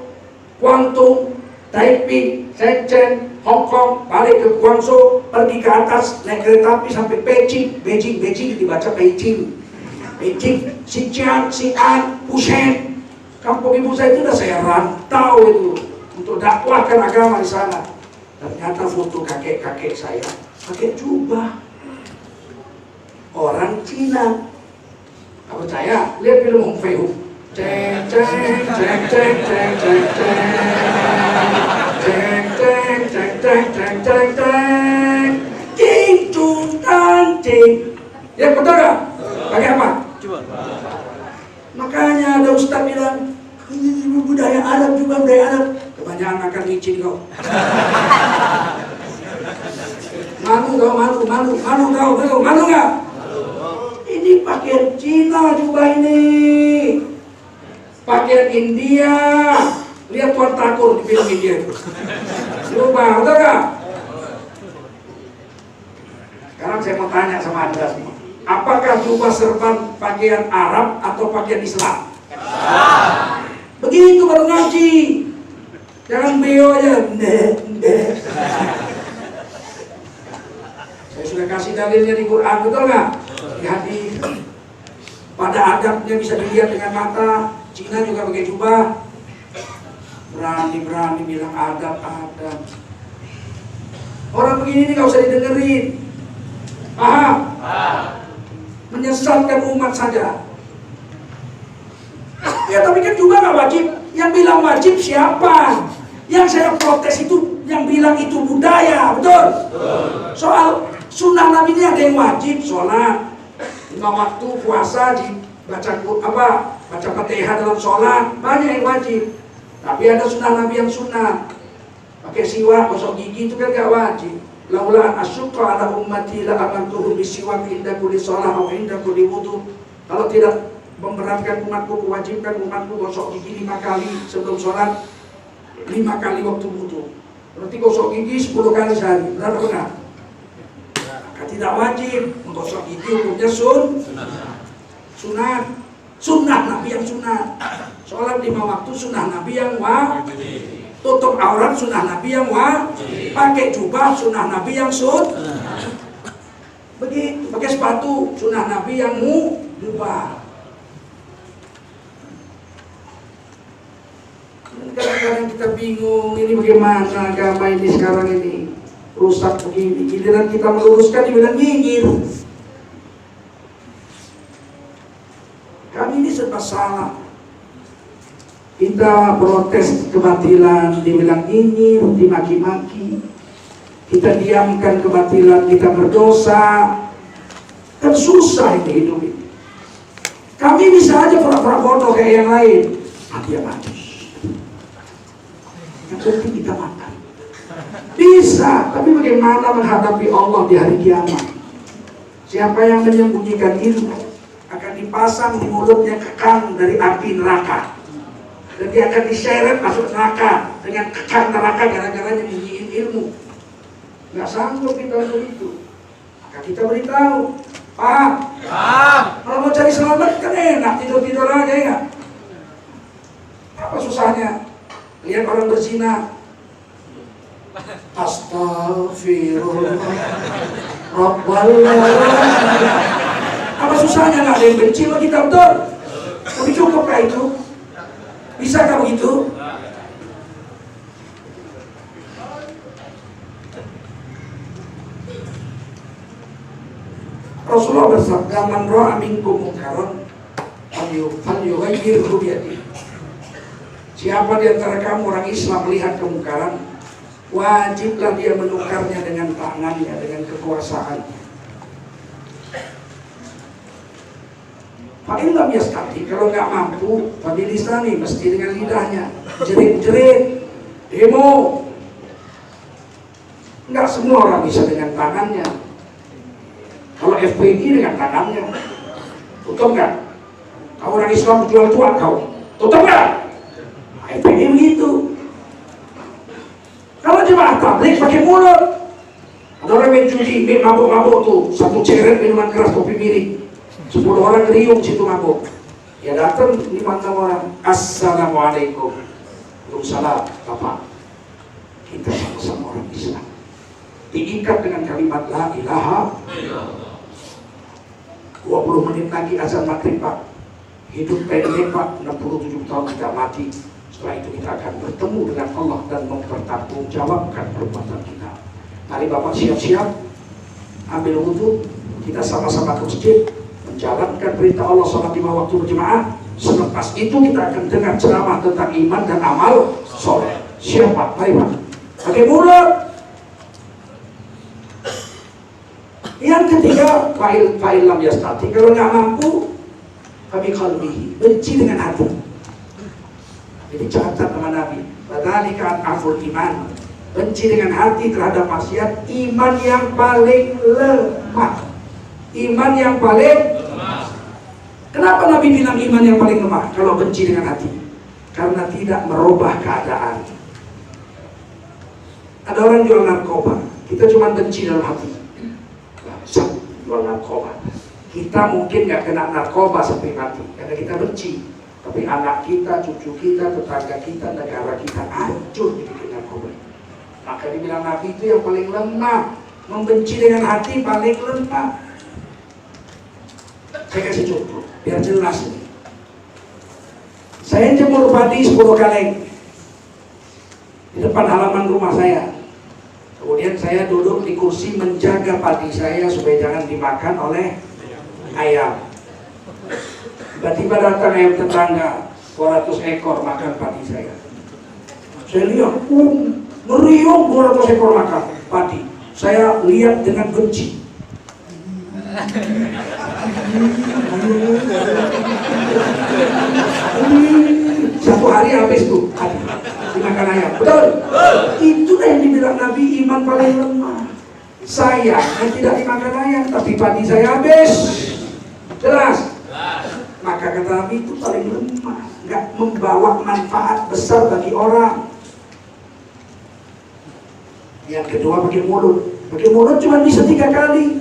Guangdong, Taipei, Shenzhen, Hong Kong, balik ke Guangzhou, pergi ke atas, naik kereta api sampai Beijing. Beijing dibaca Beijing. Beijing, Xinjiang, Xi'an, Fujian. Kampung ibu saya itu sudah saya rantau itu untuk dakwahkan agama di sana. Ternyata foto kakek-kakek saya pakai jubah. Orang Cina. Gak percaya? Lihat film Hong Fei Hung. Ceng ceng ceng ceng ceng ceng ceng ceng ceng ceng ceng ceng ceng cing cung tan cing. Ya betul gak? Pakai apa? Makanya ada ustaz bilang ini budaya Arab juga budaya Arab. Kebanyakan makan micin kau. Malu gak? Ini pakaian Cina juga ini. Pakaian India. Lihat Tuan Takur di film India itu. Coba, betul gak? Sekarang saya mau tanya sama Anda semua. Apakah jubah serban pakaian Arab atau pakaian Islam? Begitu baru ngaji. Jangan beo aja. Saya sudah kasih dalilnya di Quran, betul gak? Di hadis. Pada adabnya bisa dilihat dengan mata. Cina juga pakai jubah. Berani bilang adab. Orang begini ini gak usah didengerin. Paham? Menyesatkan umat saja. Ya tapi kan juga gak wajib. Yang bilang wajib siapa? Yang saya protes itu yang bilang itu budaya, betul? Soal sunnah Nabi ini ada yang wajib, sholat 5 waktu, puasa, baca Fatihah dalam sholat, banyak yang wajib. Tapi ada sunnah Nabi yang sunnah. Pakai siwak, gosok gigi itu kan gak wajib. Laulaan asyukka ala ummati la amartuhum bisiwak inda kulli sholah atau inda kulli wudu. Kalau tidak memberatkan umatku, mewajibkan umatku gosok gigi 5 kali sebelum sholat, 5 kali waktu wudu. Berarti gosok gigi 10 kali sehari. Benar benar? Maka tidak wajib menggosok gigi, hukumnya sunat. Sunnah Nabi yang sunat. Sholat 5 waktu sunnah Nabi yang wajib. Tutup aurat sunnah Nabi yang wajib. Pakai jubah sunnah Nabi yang begitu. Pakai sepatu sunnah Nabi yang mubah. kadang-kadang kita bingung, ini bagaimana agama ini sekarang ini rusak begini. Giliran kita meluruskan dibilang nyinyir. Kami ini serba salah. Kita protes kebatilan, dibilang nyinyir, dimaki-maki. Kita diamkan kebatilan, kita berdosa. Kan susah ini hidup ini. Kami bisa aja pura-pura bodoh kayak yang lain. Mati ya mati. Yang penting kita makan. Bisa, tapi bagaimana menghadapi Allah di hari kiamat? Siapa yang menyembunyikan ilmu akan dipasang di mulutnya kekang dari api neraka. Dan dia akan diseret masuk neraka dengan kekang neraka gara-gara nyembunyiin ilmu. Nggak sanggup kita untuk itu. Maka kita beritahu, Pak, kalau mau cari selamat kan enak, tidur-tidur aja ya. Apa susahnya? Lihat orang berzina, astagfirullah, Rabbana. Apa susahnya? Nggak ada yang benci sama kita, betul? Tapi cukup kah itu? Bisakah begitu? Rasulullah bersabda, "Man ra'a minkum munkaran falyughayyirhu biyadihi." Siapa di antara kamu orang Islam melihat kemungkaran, wajiblah dia menukarnya dengan tangannya, dengan kekuasaannya. Fa'illam yastati, kalau nggak mampu, fabilisani, mesti dengan lidahnya, jerit-jerit, demo. Nggak semua orang bisa dengan tangannya. Kalau FPI dengan tangannya, tutup nggak? Kau orang Islam jual tua kau, tutup nggak? FPI begitu. Kalau jemaah tabligh pakai mulut, ada orang main judi, main mabuk-mabuk tuh, satu ceret minuman keras kopi miring, 10 orang ngeriung situ mabuk. Ya datang 5-6 orang, assalamualaikum, waalaikumsalam, Bapak. Kita sama-sama orang Islam, diikat dengan kalimat la ilaha illallah. 20 menit lagi azan maghrib, Pak. Hidup pendek, Pak, 67 tahun kita mati. Setelah itu kita akan bertemu dengan Allah dan mempertanggungjawabkan perbuatan kita. Mari Bapak siap-siap, ambil wudhu, kita sama-sama ke masjid, menjalankan perintah Allah sholat 5 waktu berjemaah. Selepas itu kita akan dengar ceramah tentang iman dan amal soleh. Siapa? Mari Pak. Pakai mulut. Yang ketiga, fa'il lam yastati, kalau nggak mampu, kami qalbihi, benci dengan hati. Jadi catat sama Nabi, fadzalika aful iman, benci dengan hati terhadap maksiat, iman yang paling lemah. Iman yang paling lemah. Kenapa Nabi bilang iman yang paling lemah? Kalau benci dengan hati, karena tidak merubah keadaan. Ada orang jual narkoba, kita cuma benci dalam hati. Jual narkoba, kita mungkin nggak kena narkoba sampai mati karena kita benci, tapi anak kita, cucu kita, tetangga kita, negara kita hancur dibikin narkoba. Maka dibilang Nabi itu yang paling lemah, membenci dengan hati paling lemah. Saya kasih contoh biar jelas ini. Saya jemur padi 10 kaleng di depan halaman rumah saya. Kemudian saya duduk di kursi menjaga padi saya supaya jangan dimakan oleh ayam. Tiba-tiba datang ayam tetangga 200 ekor makan padi saya. Saya lihat, meriung 200 ekor makan padi. Saya lihat dengan benci. Satu hari habis tuh padi dimakan ayam. Betul? Itu yang dibilang Nabi iman paling lemah. Saya yang tidak dimakan ayam, tapi padi saya habis. Jelas? Maka kata Nabi itu paling lemah, nggak membawa manfaat besar bagi orang. Yang kedua pakai mulut. Pakai mulut cuma bisa 3 kali.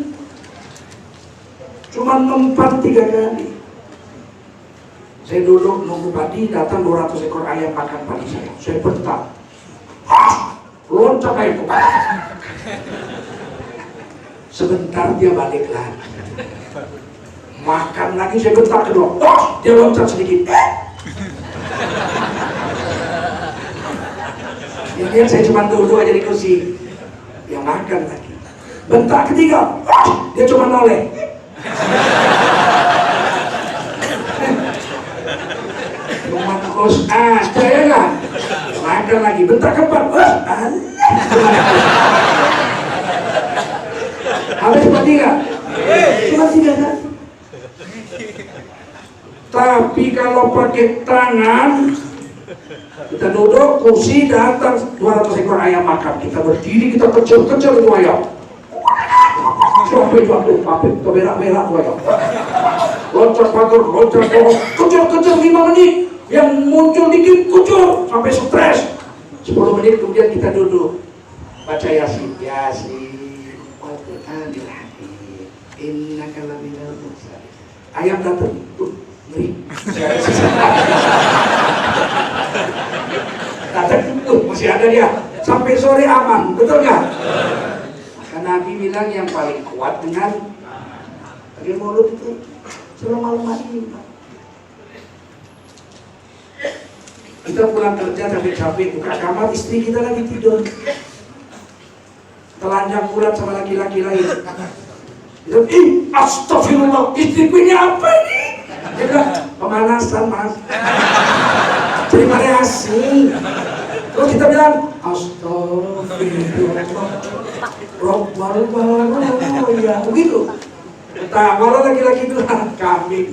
Cuma mempan 3 kali. Saya duduk nunggu padi, datang 200 ekor ayam makan padi saya. Saya bentak, loncat ayam. Sebentar dia balik lagi, makan lagi. Saya bentak kedua, dia loncat sedikit. Lihat saya cuma duduk aja di kursi. Yang makan lagi. Bentar ketiga, dia cuma noleh. Cuma kos aja ya nggak? Makan lagi. Bentar keempat, habis cuma tiga. Cuma tiga kan? Tapi kalau pakai tangan, kita duduk, kursi, datang 200 ekor ayam makan. Kita berdiri, kita kejar-kejar itu ayam. Sampai kita berak-berak itu ayam. Loncat pagar, loncat pohon, kejar-kejar 5 menit. Yang muncul dikit, kejar, sampai stres. 10 menit kemudian kita duduk. Baca Yasin. Yasin. Al-Qur'anil Hakim. Innaka laminal mursalin. Ayam datang. Masih ada dia sampai sore aman, betul nggak? Maka Nabi bilang yang paling kuat dengan bagi mulut itu selama ini. Kita pulang kerja capek-capek, buka kamar, istri kita lagi tidur, telanjang bulat sama laki-laki lain. Astagfirullah, istriku ini apa ini? Dia bilang, pemanasan mas. Terima kasih. Terus kita bilang, astagfirullah, Rabbal baraya. Begitu. Malah laki-laki bilang, kambing.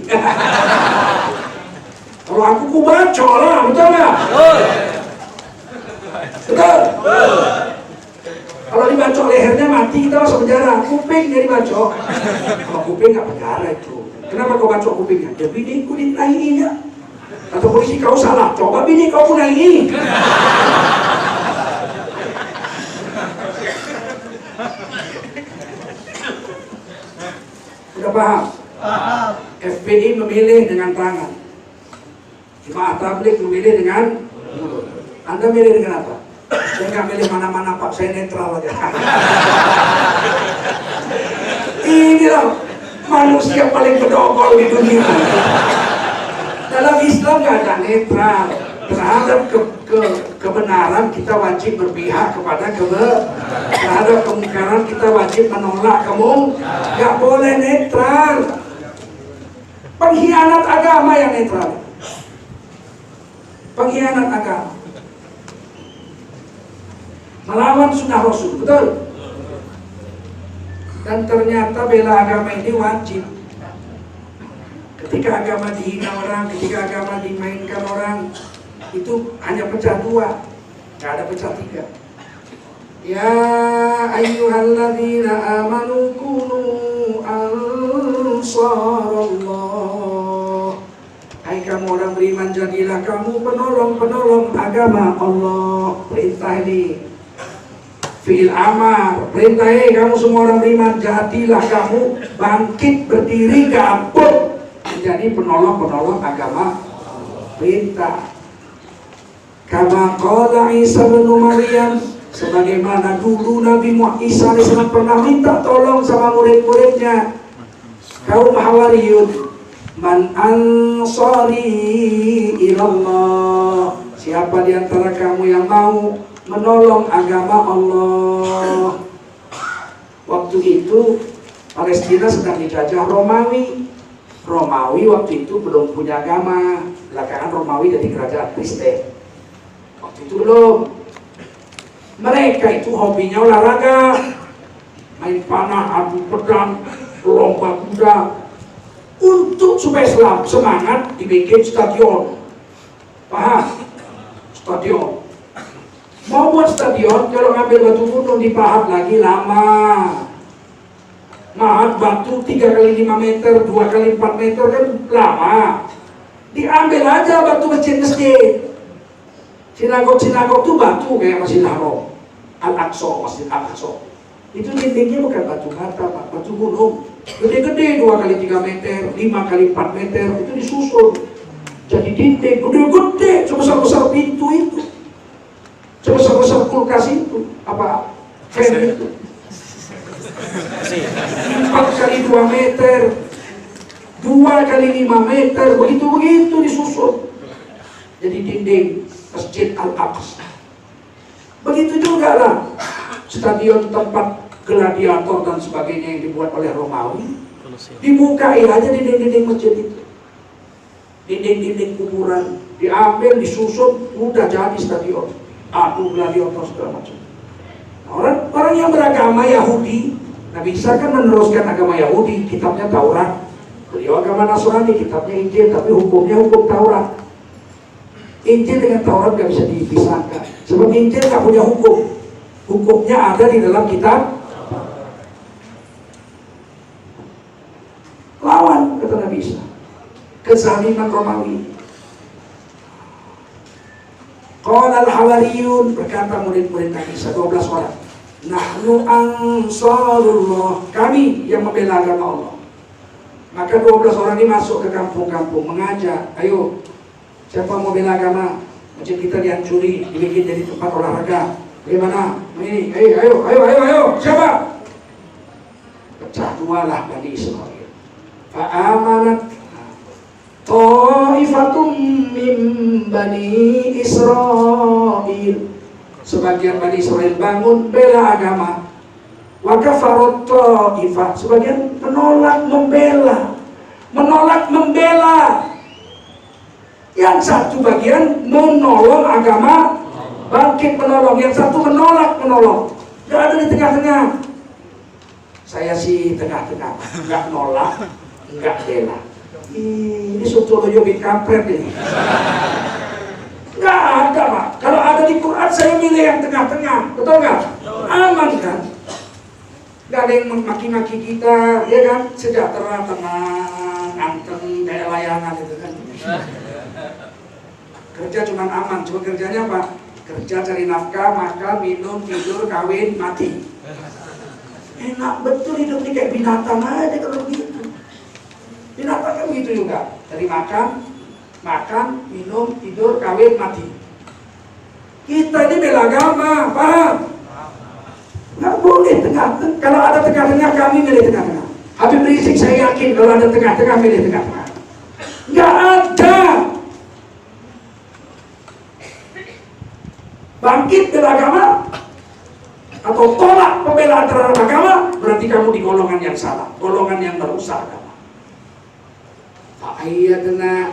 Kalau aku baca lah, betul nggak? Betul. Kalau dibacok lehernya mati, kita masuk penjara. Kuping jadi bacok. Kalau kuping nggak penjara itu. Kenapa kau bacok kupingnya? Ya bini ku dinaikinya. Atau polisi kau salah, coba bini kau naiki. Udah paham? Paham. FPI memilih dengan tangan. Jemaah tabligh memilih dengan mulut. Anda milih dengan apa? Saya nggak milih mana-mana Pak, saya netral aja. Inilah manusia paling bedogol di dunia. Dalam Islam nggak ada netral. Terhadap kebenaran kita wajib berpihak kepada terhadap kemungkaran kita wajib menolak nggak boleh netral. Pengkhianat agama yang netral. Pengkhianat agama. Melawan sunnah Rasul, betul? Dan ternyata bela agama ini wajib. Ketika agama dihina orang, ketika agama dimainkan orang, itu hanya pecah dua, nggak ada pecah tiga. Ya ayyuhalladzina amanu kunu ansarallah. Hai kamu orang beriman, jadilah kamu penolong-penolong agama Allah. Perintah ini fi'il amar, perintah kamu semua orang beriman, jadilah kamu bangkit berdiri gabung menjadi penolong-penolong agama. Perintah. Kama qala Isa bin Maryam, sebagaimana dulu Nabi Muhammad Isa alaihissalam pernah minta tolong sama murid-muridnya, kaum Hawariyun, man ansari ilallah, siapa di antara kamu yang mau menolong agama Allah. Waktu itu Palestina sedang dijajah Romawi. Romawi waktu itu belum punya agama. Belakangan Romawi jadi kerajaan Kristen. Waktu itu belum. Mereka itu hobinya olahraga, main panah, adu pedang, lomba kuda. Untuk supaya semangat dibikin stadion. Paham? Stadion. Mau buat stadion, kalau ngambil batu gunung dipahat lagi lama. Mahat batu 3 kali 5 meter, 2 kali 4 meter kan lama. Diambil aja batu masjid-masjid. Sinagog-sinagog itu batu kayak Masjid Haram, Al-Aqsa, Masjid Al-Aqsa. Itu dindingnya bukan batu bata, Pak, batu gunung. Gede-gede 2 kali 3 meter, 5 kali 4 meter, itu disusun. Jadi dinding gede-gede, sebesar-besar pintu itu. Sebesar-besar kulkas itu, apa? Fan itu. 4 kali 2 meter, 2 kali 5 meter, begitu-begitu disusun. Jadi dinding Masjid Al-Aqsa. Begitu juga lah stadion tempat gladiator dan sebagainya yang dibuat oleh Romawi, dibukai aja dinding-dinding masjid itu, dinding-dinding kuburan diambil, disusun, udah jadi stadion, gladiator segala macam. Orang yang beragama Yahudi, Nabi Isa kan meneruskan agama Yahudi, kitabnya Taurat. Beliau agama Nasrani, kitabnya Injil, tapi hukumnya hukum Taurat. Injil dengan Taurat gak bisa dipisahkan, sebab Injil gak punya hukum, hukumnya ada di dalam kitab. Lawan, kata Nabi Isa, kezaliman Romawi. Qala al-hawariyun, berkata murid-murid Nabi Isa 12 orang, nahnu ansarullah, kami yang membela agama Allah. Maka 12 orang ini masuk ke kampung-kampung mengajak, ayo siapa mau bela agama, masjid kita dihancuri, dibikin jadi tempat olahraga, bagaimana? Ini, ayo, siapa? Pecah dua lah Bani Israel. Fa'amanat ta'ifatum min Bani Israel, sebagian Bani Israel bangun bela agama. Wa kafarat ta'ifah, sebagian menolak membela. Yang satu bagian menolong agama, bangkit menolong, yang satu menolak. Gak ada di tengah-tengah. Saya sih tengah-tengah, nggak nolak, nggak bela. Ini Soetoro bin kampret ini. Nggak ada, Pak. Kalau ada di Quran saya milih yang tengah-tengah, betul nggak? Aman kan? Nggak ada yang maki-maki kita, ya kan? Sejahtera, tenang, anteng, kayak layangan itu kan. Kerja cuma aman, cuma kerjanya apa? Kerja cari nafkah, makan, minum, tidur, kawin, mati. Enak betul hidup ini, kayak binatang aja kalau begitu. Binatang kan begitu juga, dari makan, minum, tidur, kawin, mati. Kita ini bela agama, paham? Nggak boleh tengah-tengah. Kalau ada tengah-tengah, kami milih tengah-tengah. Habib Rizik saya yakin kalau ada tengah-tengah, milih tengah-tengah. Nggak ada. Bangkit bela agama atau tolak pembelaan terhadap agama, berarti kamu di golongan yang salah, golongan yang merusak agama. Fa'ayyadna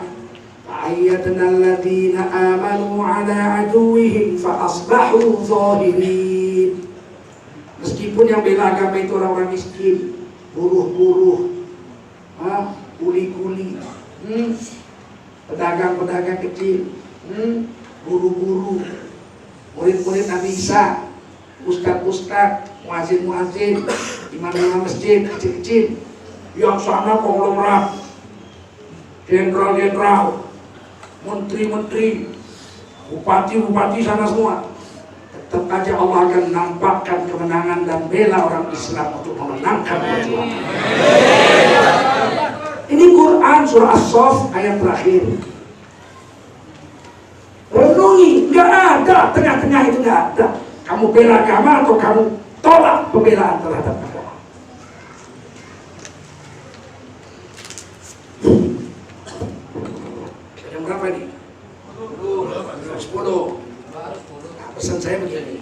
alladhina amanu ala aduwihim fa'asbahu zahirin. Meskipun yang bela agama itu orang-orang miskin, buruh-buruh, kuli-kuli, pedagang-pedagang kecil, guru-guru, murid-murid Nabi Isa, ustad-ustad, muazin-muazin, imam-imam masjid kecil-kecil, yang sana konglomerat, jenderal-jenderal, menteri-menteri, bupati-bupati sana semua. Tetap aja Allah akan nampakkan kemenangan dan bela orang Islam untuk memenangkan perjuangan. Ini Quran surah As-Saff ayat terakhir. Renungi, nggak ada tengah-tengah itu, nggak ada. Kamu bela agama atau kamu tolak pembelaan terhadap agama. Jam berapa nih? 10. Nah, pesan saya begini,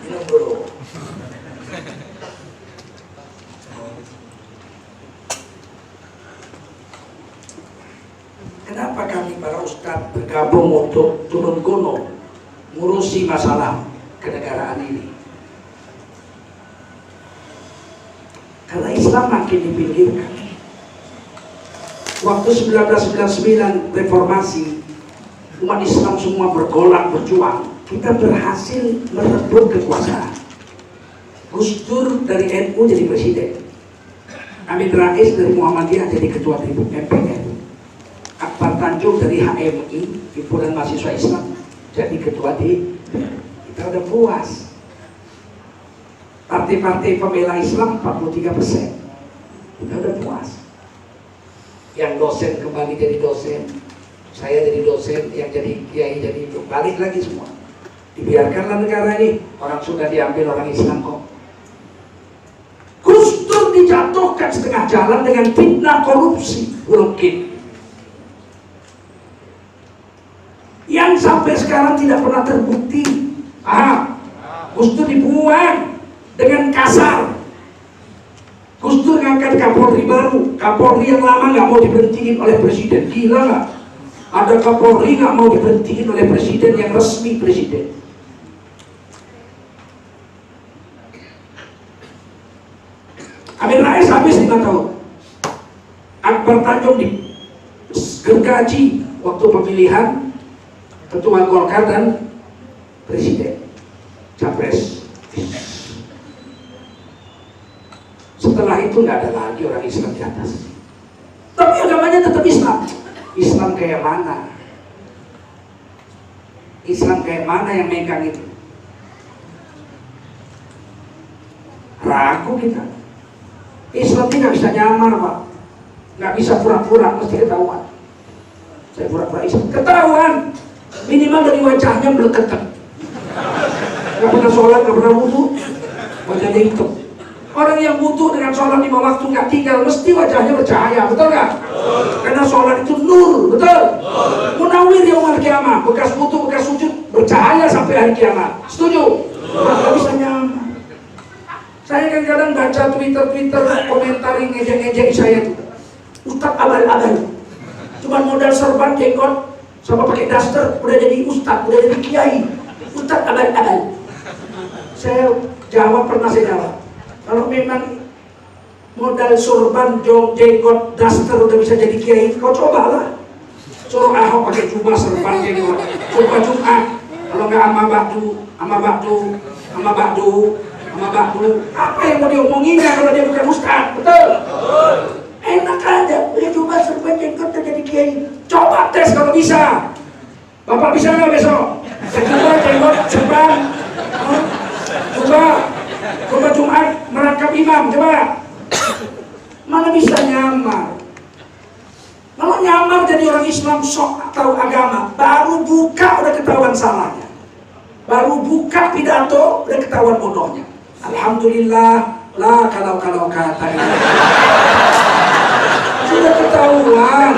minum dulu. Kenapa kami para ustadz bergabung untuk turun gunung ngurusi masalah kenegaraan ini? Karena Islam makin dipinggirkan. Waktu 1999 reformasi, umat Islam semua bergolak berjuang, kita berhasil merebut kekuasaan. Gus Dur dari NU jadi presiden, Amin Rais dari Muhammadiyah jadi ketua MPR, Akbar Tanjung dari HMI, Himpunan Mahasiswa Islam, jadi ketua kita udah puas. Partai-partai pembela Islam 43%, kita udah puas. Yang dosen kembali jadi dosen, saya jadi dosen, yang jadi kiai jadi itu, balik lagi semua. Dibiarkanlah negara ini, orang sudah diambil orang Islam kok. Gus Dur dijatuhkan setengah jalan dengan fitnah korupsi, mungkin. Yang sampai sekarang tidak pernah terbukti. Gus Dur dibuang dengan kasar. Gus Dur ngangkat Kapolri baru, Kapolri yang lama nggak mau diberhentiin oleh presiden. Gila nggak? Ada Kapolri nggak mau diberhentiin oleh presiden yang resmi presiden. Amin Rais habis 5 tahun. Akbar Tanjung digergaji waktu pemilihan ketua Golkar dan presiden capres. Setelah itu nggak ada lagi orang Islam di atas. Tapi agamanya tetap Islam. Islam kayak mana? Islam kayak mana yang megang itu? Ragu kita. Islam ini nggak bisa nyamar, Pak. Nggak bisa pura-pura, mesti ketahuan. Saya pura-pura Islam, ketahuan. Minimal dari wajahnya meleketan. Nggak pernah sholat, nggak pernah wudu, wajahnya hitam. Orang yang wudu dengan sholat 5 waktu nggak tinggal, mesti wajahnya bercahaya, betul nggak? Karena sholat itu nur, betul? Munawir yaumul qiyamah, bekas wudu, bekas sujud, bercahaya sampai hari kiamat. Setuju? Nggak bisa nyamar. Saya kadang-kadang baca Twitter komentari ngejek-ngejek saya itu. Ustadz abal-abal, cuma modal serban jenggot sama pakai daster udah jadi ustadz, udah jadi kiai. Ustadz abal-abal. Saya jawab, pernah saya jawab, kalau memang modal sorban, jenggot, daster udah bisa jadi kiai, kau cobalah. Suruh Ahok pakai jubah serban jenggot, coba Jumat. Kalau nggak ama bakdu, apa yang mau diomonginnya kalau dia bukan ustadz, betul? Enak aja, dia coba serban jenggot jadi kiai. Coba tes kalau bisa. Bapak bisa nggak besok? Coba jenggot serban. Coba Jumat merangkap imam, coba. Mana bisa nyamar? Kalau nyamar jadi orang Islam sok tahu agama, baru buka udah ketahuan salahnya. Baru buka pidato udah ketahuan bodohnya. Alhamdulillah lah kalau kata sudah ketahuan.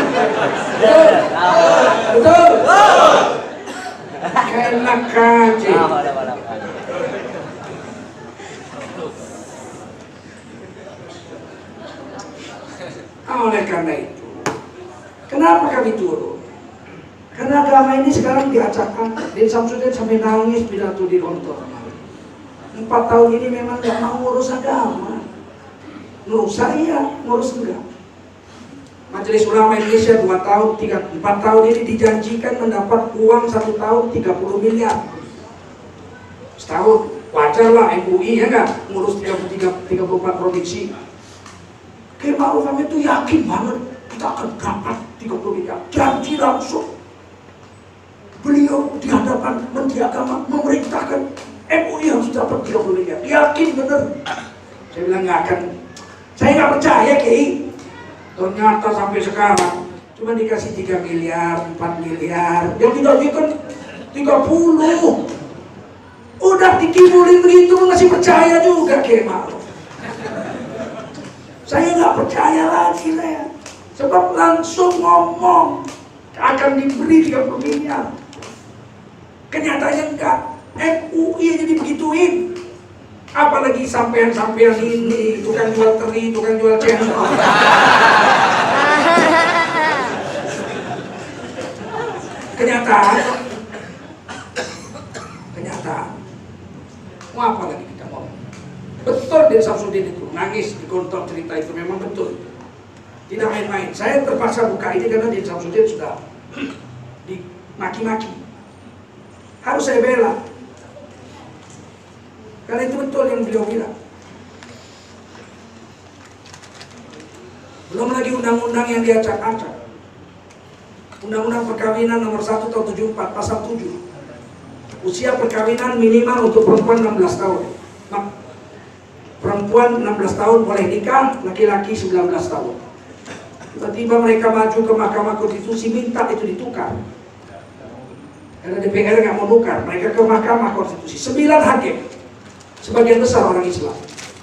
Betul. Enak aja. Oleh karena itu, kenapa kami turun? Karena agama ini sekarang diacak-acak. Din Samsudin sampai nangis pidato di Gontor. 4 tahun ini memang gak mau ngurus agama. Ngurus saya, ngurus enggak. Majelis Ulama Indonesia 4 tahun ini dijanjikan mendapat uang 1 tahun 30 miliar. Setahun, wajar lah MUI ya enggak, ngurus 34 provinsi. Kemaru kami itu yakin banget kita akan dapat 30 miliar. Janji langsung. Beliau di hadapan Menteri Agama memerintahkan MUI harus dapat 30 miliar. Yakin bener. Saya bilang nggak akan. Saya nggak percaya, Kiai. Ternyata sampai sekarang cuma dikasih 3 miliar, 4 miliar. Yang dijanjikan 30. Udah dikibulin begitu masih percaya juga, Kiai Ma'ruf. Saya nggak percaya lagi saya. Sebab langsung ngomong akan diberi 30 miliar. Kenyataannya enggak. MUI jadi begituin. Apalagi sampean-sampean ini tukang jual teri, tukang jual cendol. Kenyataan. Mau apa lagi kita ngomong? Betul Din Samsudin itu nangis di kontor cerita itu, memang betul. Tidak main-main. Saya terpaksa buka ini karena Din Samsudin sudah dimaki-maki. Harus saya bela. Karena itu betul yang beliau bilang. Belum lagi undang-undang yang diacak-acak. Undang-undang perkawinan nomor 1 tahun 74 pasal 7. Usia perkawinan minimal untuk perempuan 16 tahun. Perempuan 16 tahun boleh nikah, laki-laki 19 tahun. Tiba-tiba mereka maju ke Mahkamah Konstitusi minta itu ditukar. Karena DPR nggak mau tukar, mereka ke Mahkamah Konstitusi. 9 hakim, sebagian besar orang Islam,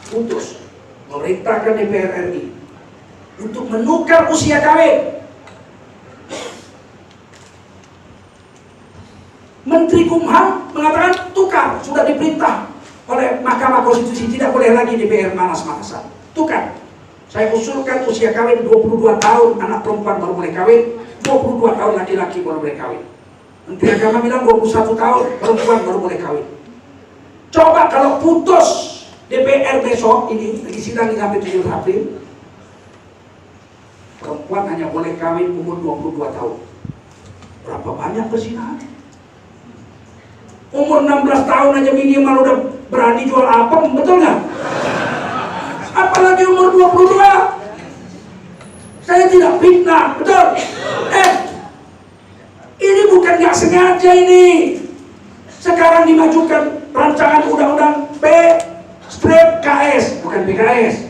putus memerintahkan DPR RI untuk menukar usia kawin. Menteri Kumham mengatakan tukar, sudah diperintah oleh Mahkamah Konstitusi, tidak boleh lagi DPR manas-manasan. Tukar. Saya usulkan usia kawin 22 tahun, anak perempuan baru boleh kawin, 22 tahun laki-laki baru boleh kawin. Menteri Agama bilang 21 tahun, perempuan baru boleh kawin. Coba kalau putus DPR besok ini, lagi sidang sampai 7 April, perempuan hanya boleh kawin umur 22 tahun. Berapa banyak perzinahan? Umur 16 tahun aja minimal udah berani jual apem, betul nggak? Apalagi umur 22. Saya tidak fitnah, betul? Ini bukan nggak sengaja ini. Sekarang dimajukan rancangan undang-undang P/KS, bukan PKS.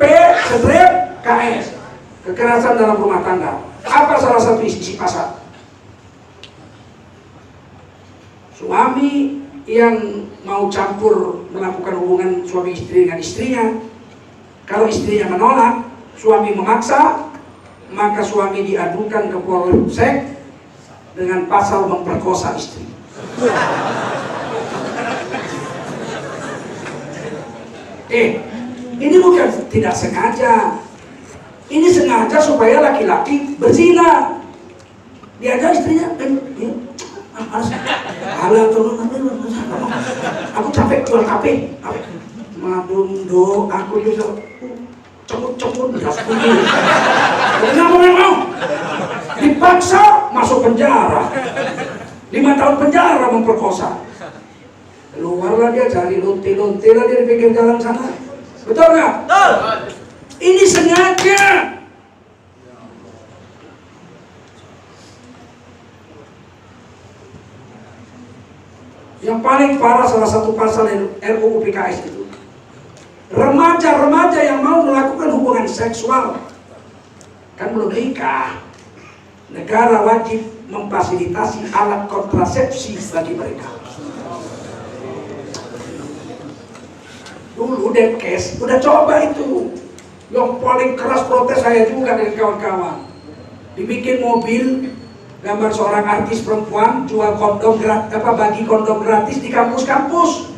P/KS, kekerasan dalam rumah tangga. Apa salah satu isi pasal? Suami yang mau campur melakukan hubungan suami istri dengan istrinya, kalau istrinya menolak, suami memaksa, maka suami diadukan ke Polsek dengan pasal memperkosa istri. Ini bukan tidak sengaja. Ini sengaja supaya laki-laki berzina. Diajak istrinya, aku capek jual kape. Madundo, aku juga cemut-cemut gas bunyi. Kenapa memang? Dipaksa masuk penjara. 5 tahun penjara memperkosa. Keluarlah dia cari lonte-lonte lah dia di pinggir jalan sana. Betul nggak? Betul. Ini sengaja. Yang paling parah salah satu pasal RUU PKS itu, remaja-remaja yang mau melakukan hubungan seksual kan belum nikah, negara wajib memfasilitasi alat kontrasepsi bagi mereka. Dulu Depkes udah coba itu. Yang paling keras protes saya juga dari kawan-kawan. Dibikin mobil gambar seorang artis perempuan jual kondom gratis, bagi kondom gratis di kampus-kampus.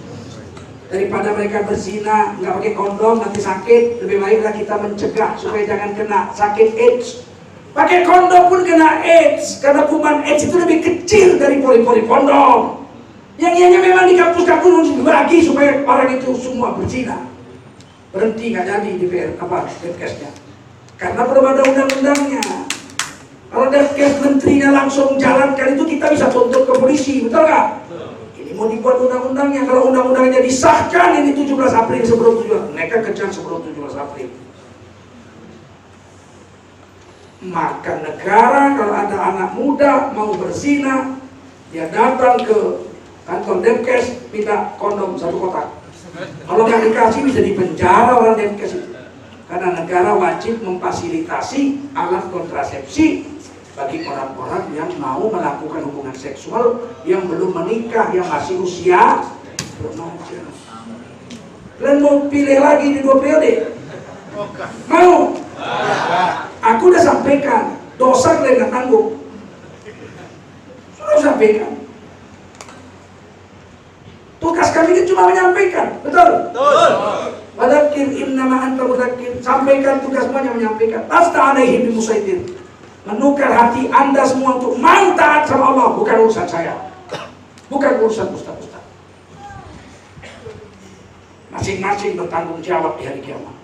Daripada mereka berzina nggak pakai kondom nanti sakit, lebih baiklah kita mencegah supaya jangan kena sakit AIDS. Pakai kondom pun kena AIDS, karena kuman AIDS itu lebih kecil dari pori-pori kondom. Yang ianya memang di kampus-kampus dibagi supaya orang itu semua berzina. Berhenti nggak jadi di Depkesnya, karena belum ada undang-undangnya. Kalau Depkes menterinya langsung jalankan itu, kita bisa tuntut ke polisi, betul nggak? Ini mau dibuat undang-undangnya. Kalau undang-undangnya disahkan ini 17 April sebelum 17, mereka kejar sebelum 17 April. Maka negara kalau ada anak muda mau berzina, dia datang ke kantor Depkes minta kondom 1 kotak. Kalau nggak dikasih bisa dipenjara orang Depkes itu. Karena negara wajib memfasilitasi alat kontrasepsi bagi orang-orang yang mau melakukan hubungan seksual yang belum menikah, yang masih usia remaja. Kalian mau pilih lagi di 2 periode? Mau? Aku udah sampaikan, dosa kalian nggak tanggung. Sudah sampaikan. Tugas kami kan cuma menyampaikan, betul? Betul. Wadzakir innama anta mudzakir, sampaikan, tugas semuanya menyampaikan. Lasta alaihim bimusaitir, menukar hati Anda semua untuk mau taat sama Allah, bukan urusan saya, bukan urusan ustaz-ustaz. Masing-masing bertanggung jawab di hari kiamat.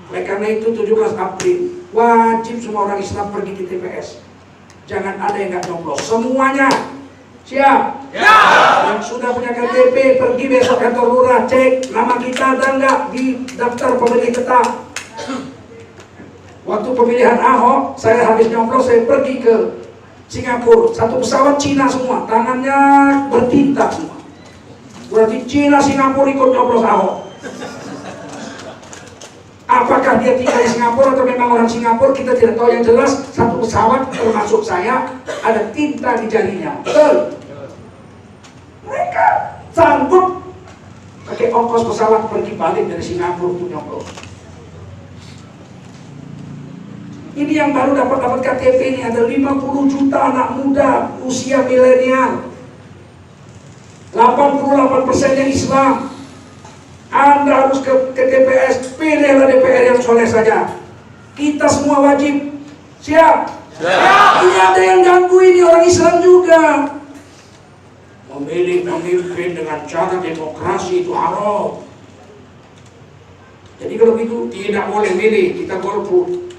Oleh karena itu 17 April wajib semua orang Islam pergi ke TPS. Jangan ada yang nggak nyoblos, semuanya. Siap? Ya. Yang sudah punya KTP pergi besok kantor lurah, cek nama kita ada nggak di daftar pemilih tetap. Waktu pemilihan Ahok, saya habis nyoblos, saya pergi ke Singapura. Satu pesawat Cina semua, tangannya bertinta semua. Berarti Cina Singapura ikut nyoblos Ahok. Apakah dia tinggal di Singapura atau memang orang Singapura, kita tidak tahu. Yang jelas satu pesawat termasuk saya ada tinta di jarinya. Betul? Mereka sanggup pakai ongkos pesawat pergi balik dari Singapura untuk nyoblos. Ini yang baru dapat KTP ini ada 50 juta anak muda usia milenial. 88%-nya Islam. Anda harus ke TPS, pilihlah DPR yang soleh saja. Kita semua wajib. Siap? Siap. Ini ada yang ganggu ini orang Islam juga. Memilih pemimpin dengan cara demokrasi itu haram. Jadi kalau gitu tidak boleh milih, kita golput.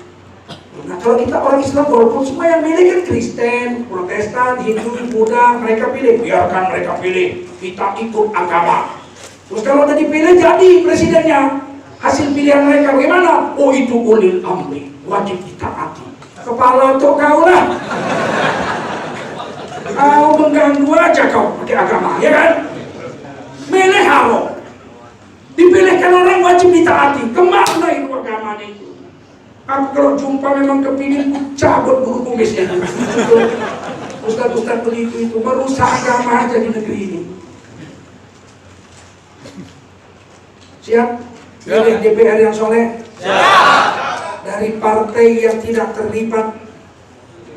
Nah kalau kita orang Islam golput, semua yang milih kan Kristen, Protestan, Hindu, Buddha, mereka pilih. Biarkan mereka pilih, kita ikut agama. Terus kalau udah dipilih jadi presidennya, hasil pilihan mereka bagaimana? Oh itu ulil amri, wajib ditaati. Kepala untuk kau lah. Kau mengganggu aja kau pakai agama, ya kan? Milih haram. Dipilihkan orang wajib ditaati. Kemana itu agamanya itu? Aku kalau jumpa memang kepingin cabut bulu kumisnya. Ustaz-ustaz begitu itu merusak agama aja di negeri ini. Siap? Pilih DPR yang soleh? Siap! Dari partai yang tidak terlibat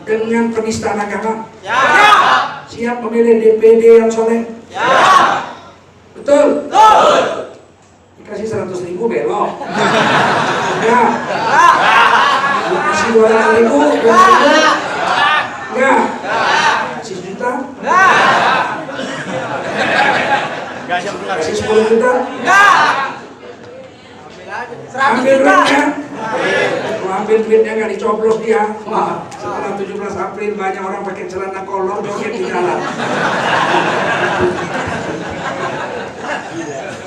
dengan penistaan agama? Siap! Siap memilih DPD yang soleh? Siap! Betul? Betul! Dikasih 100.000 belok? Ya? Dikasih 200.000? Ya? Kasih juta? Kasih 10 juta? Ambil duitnya, ambil duitnya nggak dicoblos dia. Wah, setelah 17 April banyak orang pakai celana kolor joget di jalan.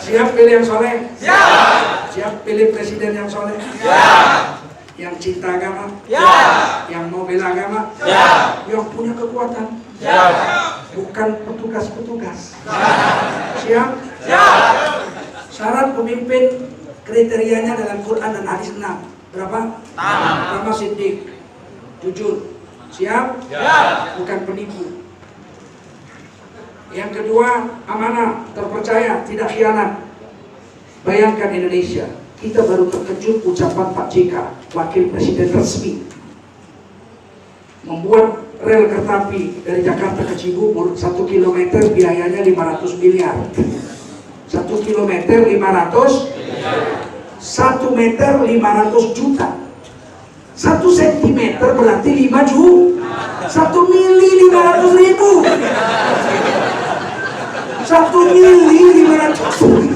Siap pilih yang soleh? Siap. Siap pilih presiden yang soleh? Siap. Yang cinta agama? Siap. Yang mau bela agama? Siap. Yang punya kekuatan? Siap. Bukan petugas-petugas? Siap. Siap. Syarat pemimpin kriterianya dalam Quran dan hadis 6. Berapa? 6. Pertama siddiq, jujur. Siap? Siap. Bukan penipu. Yang kedua amanah, terpercaya, tidak khianat. Bayangkan Indonesia, kita baru terkejut ucapan Pak JK, Wakil Presiden resmi, membuat rel kereta api dari Jakarta ke Cibubur 1 km biayanya 500 miliar. 1 km 500, 1 meter 500 juta. 1 sentimeter berarti 5 juta. 1 mili 500.000. 1 mili 500.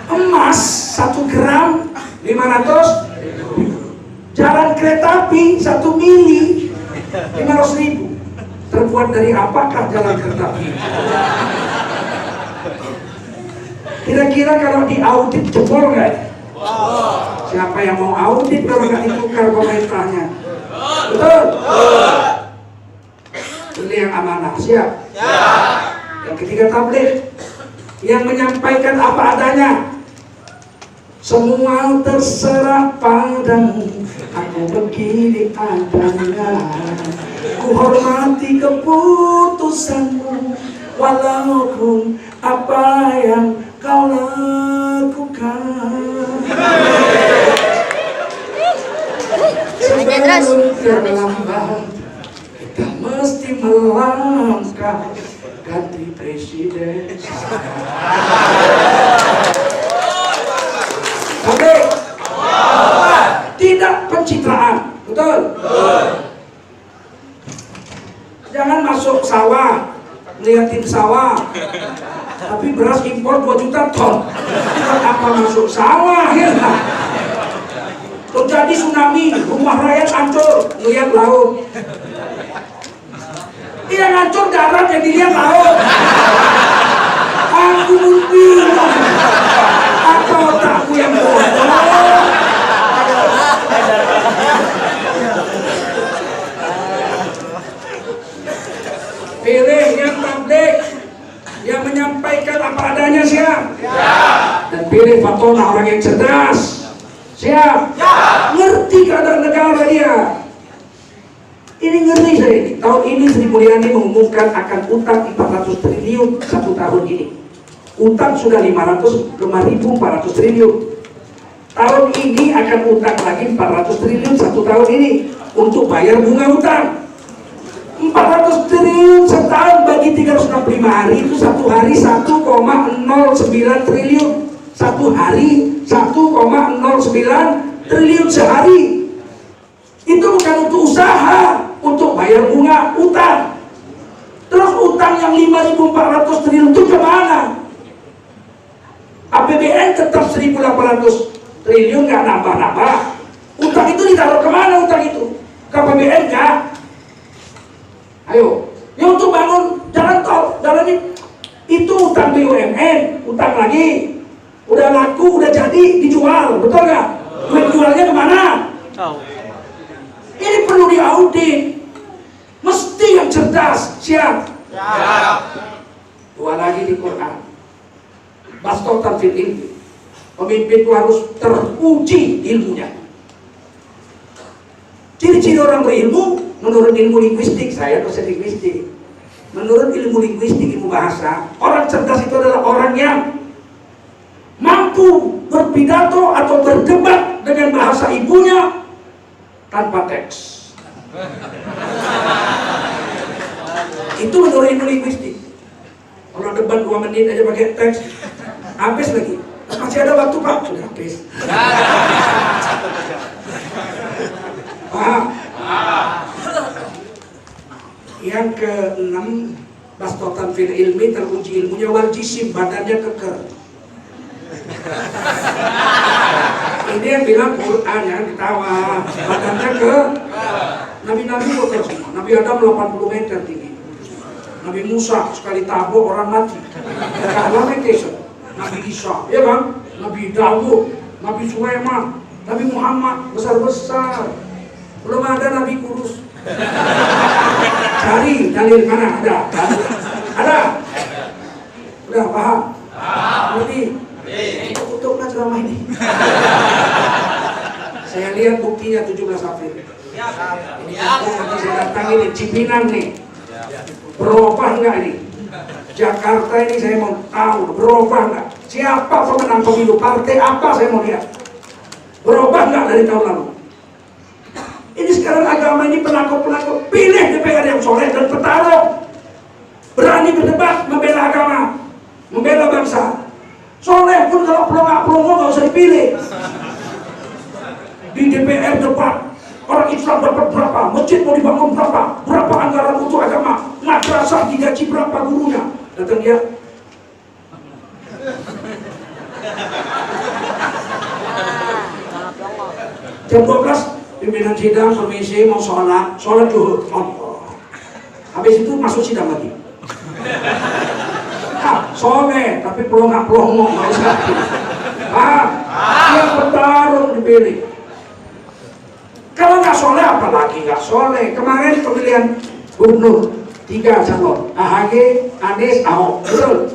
Emas 1 gram 500. Jalan kereta api 1 mili 500.000. Terbuat dari apakah jalan kereta api? Kira-kira kalau diaudit jebol nggak? Siapa yang mau audit kalau nggak ditukar pemerintahnya? Betul? Ini yang amanah. Siap? Yang ketiga tabligh, yang menyampaikan apa adanya. Semua terserah padamu, aku begini adanya. Ku hormati keputusanmu, walaupun apa yang kau lakukan. Sebelum terlambat, kita mesti melangkah ganti presiden. Oke, tidak pencitraan, betul? Jangan masuk sawah, liatin sawah, tapi beras impor 2 juta ton. Apa masuk sawah ya? Terjadi tsunami, rumah rakyat hancur, lihat laut. Yang hancur darat, yang dilihat laut. Aku bingung. Apa otakku yang bodoh? Pilih yang tabligh, yang menyampaikan apa adanya. Siap? Siap. Dan pilih fatona, orang yang cerdas. Siap? Siap. Ngerti keadaan negara dia. Ini ngerti saya ini. Tahun ini Sri Mulyani mengumumkan akan utang 400 triliun 1 tahun ini. Utang sudah 50400 triliun. Tahun ini akan utang lagi 400 triliun satu tahun ini untuk bayar bunga utang. 400 triliun setahun bagi 365 hari itu satu hari 1,09 triliun. Satu hari 1,09 triliun sehari. Itu bukan untuk usaha, untuk bayar bunga utang. Terus utang yang 5.400 triliun itu kemana? APBN tetap 1.800 triliun, nggak nambah-nambah. Utang itu ditaruh kemana utang itu? Ke APBN nggak? Ayo, ya untuk bangun jalan tol, jalan itu utang BUMN, utang lagi. Udah laku, udah jadi, dijual, betul nggak? Duit jualnya kemana? Ini perlu diaudit. Mesti yang cerdas, siap? Dua lagi di Quran. Bastotan fil ilmi. Pemimpin itu harus teruji ilmunya. Ciri-ciri orang berilmu menurut ilmu linguistik, saya dosen linguistik. Menurut ilmu linguistik, ilmu bahasa, orang cerdas itu adalah orang yang mampu berpidato atau berdebat dengan bahasa ibunya tanpa teks. Itu menurut ilmu linguistik. Kalau debat 2 menit aja pakai teks, habis lagi. Masih ada waktu Pak, sudah habis. Paham? Yang ke-6, bastotan fil ilmi, teruji ilmunya wal jisim, badannya keker. Ini yang bilang Quran, jangan ketawa. Badannya ke Nabi-Nabi keker semua. Nabi Adam 80 meter tinggi. Nabi Musa sekali tabok orang mati. Kalau meditation. Nabi Isa, ya bang, Nabi Dawud, Nabi Sulaiman, Nabi Muhammad besar-besar. Belum ada Nabi kurus. Cari dalil mana ada? Ada. Udah paham? Jadi tutuplah ceramah ini. Saya lihat buktinya 17 April. Ini nanti saya datang ini Cipinang nih. Berubah enggak ini? Jakarta ini saya mau tahu berubah nggak? Siapa pemenang pemilu, partai apa saya mau lihat? Berubah nggak dari tahun lalu? Ini sekarang agama ini penakut-penakut. Pilih DPR yang soleh dan bertarung, berani berdebat, membela agama, membela bangsa. Soleh pun kalau pelongak-pelongok nggak usah dipilih. Di DPR debat, orang Islam dapat berapa, masjid mau dibangun berapa anggaran untuk agama, madrasah digaji berapa gurunya. Datang dia, jam 12 pimpinan sidang permisi mau sholat dulu. Habis itu masuk sidang lagi. Soleh tapi pelongak-pelongok nggak usah. Yang bertarung dipilih. Kalau nggak soleh apalagi nggak soleh. Kemarin pemilihan gubernur 3 calon, AHY, Anies, Ahok, betul?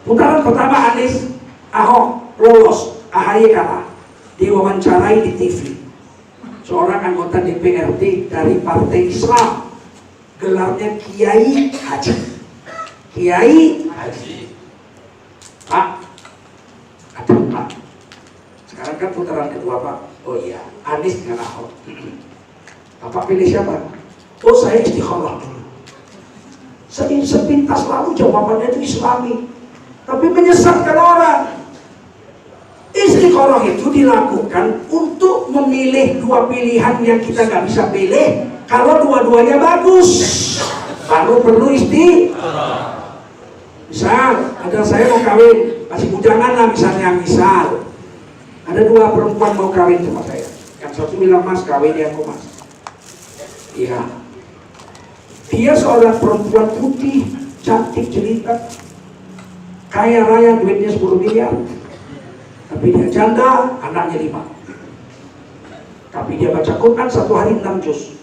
Putaran pertama Anies, Ahok lolos, AHY kalah. Diwawancarai di TV. Seorang anggota DPRD dari Partai Islam, gelarnya Kiai Haji. Kiai Haji. Pak, ada Pak. Sekarang kan putaran kedua Pak. Oh iya, Anies dengan Ahok. Bapak pilih siapa? Oh saya istikharah dulu. Sepintas lalu jawabannya itu Islami, tapi menyesatkan orang. Istikharah itu dilakukan untuk memilih 2 pilihan yang kita nggak bisa pilih. Kalau dua-duanya bagus, baru perlu istikharah. Misal, ada saya mau kawin, masih bujangan lah misalnya. Misal, ada 2 perempuan mau kawin sama saya. Yang satu bilang mas kawin dia aku mas. Iya. Dia seorang perempuan putih, cantik, jelita, kaya raya, duitnya 10 miliar. Tapi dia janda, anaknya 5. Tapi dia baca Quran 1 hari 6 juz.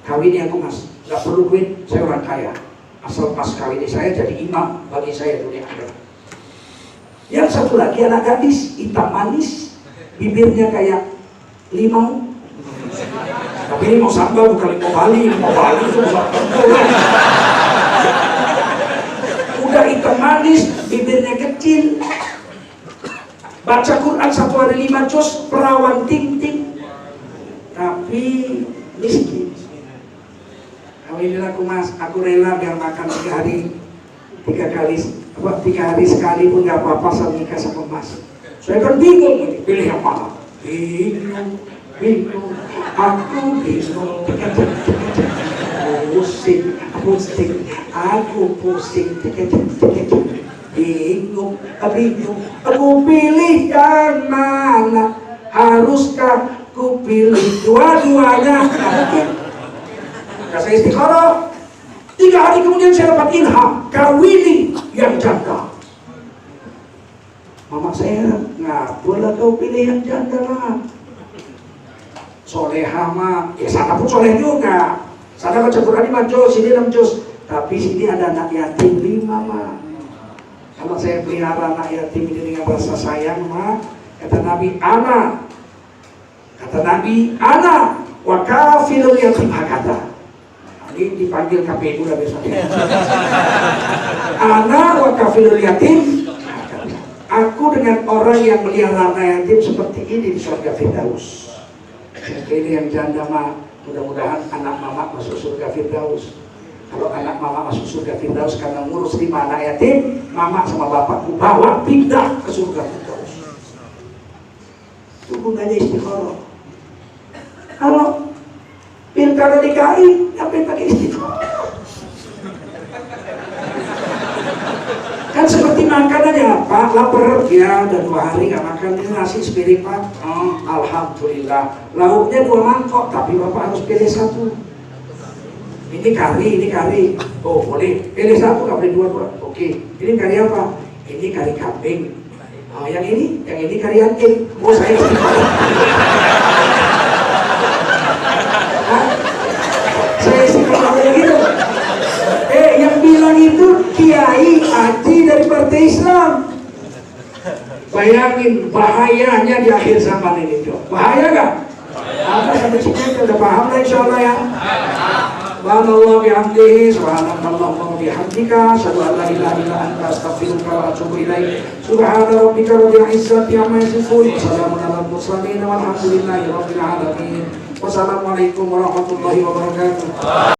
Kawin aku mas, gak perlu duit, saya orang kaya. Asal pas kawin saya jadi imam bagi saya dunia akhirat. Yang satu lagi anak gadis, hitam manis, bibirnya kayak limau. Tapi ini mau sambal bukan limau Bali itu udah hitam manis, bibirnya kecil, Baca Quran 1 hari 5 juz, perawan ting-ting, tapi miskin. Inilah aku mas, aku rela biar makan 3 hari sekali pun gak apa-apa saya nikah sama mas. Saya kan bingung, pilih yang mana? Bingung, aku bingung. Aku pusing, bingung, aku pilih yang mana? Haruskah ku pilih dua-duanya? Saya istikharah. 3 hari kemudian saya dapat ilham, kawini yang janda. Mama saya, ngapalah kau pilih yang janda lah. Solehah mah, ya sana pun soleh juga. Sana baca Quran 5 juz, sini 6 juz. Tapi sini ada anak yatim 5 mah. Kalau saya pelihara anak yatim ini dengan rasa sayang mah, kata Nabi, ana wa kafilul yatim hakata. Ini dipanggil KPU lah besoknya. Ana wa kafilul yatim. Aku dengan orang yang melihara anak yatim seperti ini di surga Firdaus. Ini yang janda mah, mudah-mudahan anak mama masuk surga Firdaus. Kalau anak mama masuk surga Firdaus karena ngurus 5 anak yatim, mama sama bapakku bawa pindah ke surga Firdaus. Itu gunanya istikharah. Kalau pilkada DKI, ngapain pakai istikharah? Kan seperti makan aja, Pak, lapar ya, udah 2 hari nggak makan, ini nasi sepiring Pak. Alhamdulillah, lauknya 2 mangkok, tapi Bapak harus pilih 1. Ini kari, oh boleh, pilih 1, nggak boleh 2. Oke, ini kari apa? Ini kari kambing. Yang ini kari anjing. Oh saya saya istiqomah gitu. Yang bilang itu Kiai Haji dari Partai Islam. Bayangin bahayanya di akhir zaman ini, Jo. Bahaya gak? Apa sampai sini udah paham lah insyaallah ya. Subhanallah bihamdihi, subhanallah bihamdika, asyhadu an la ilaha illa anta, astaghfiruka wa atubu ilaik. Subhana rabbika rabbil izzati amma yasifun, wa salamun alal mursalin, walhamdulillahi rabbil alamin. Wassalamualaikum warahmatullahi wabarakatuh.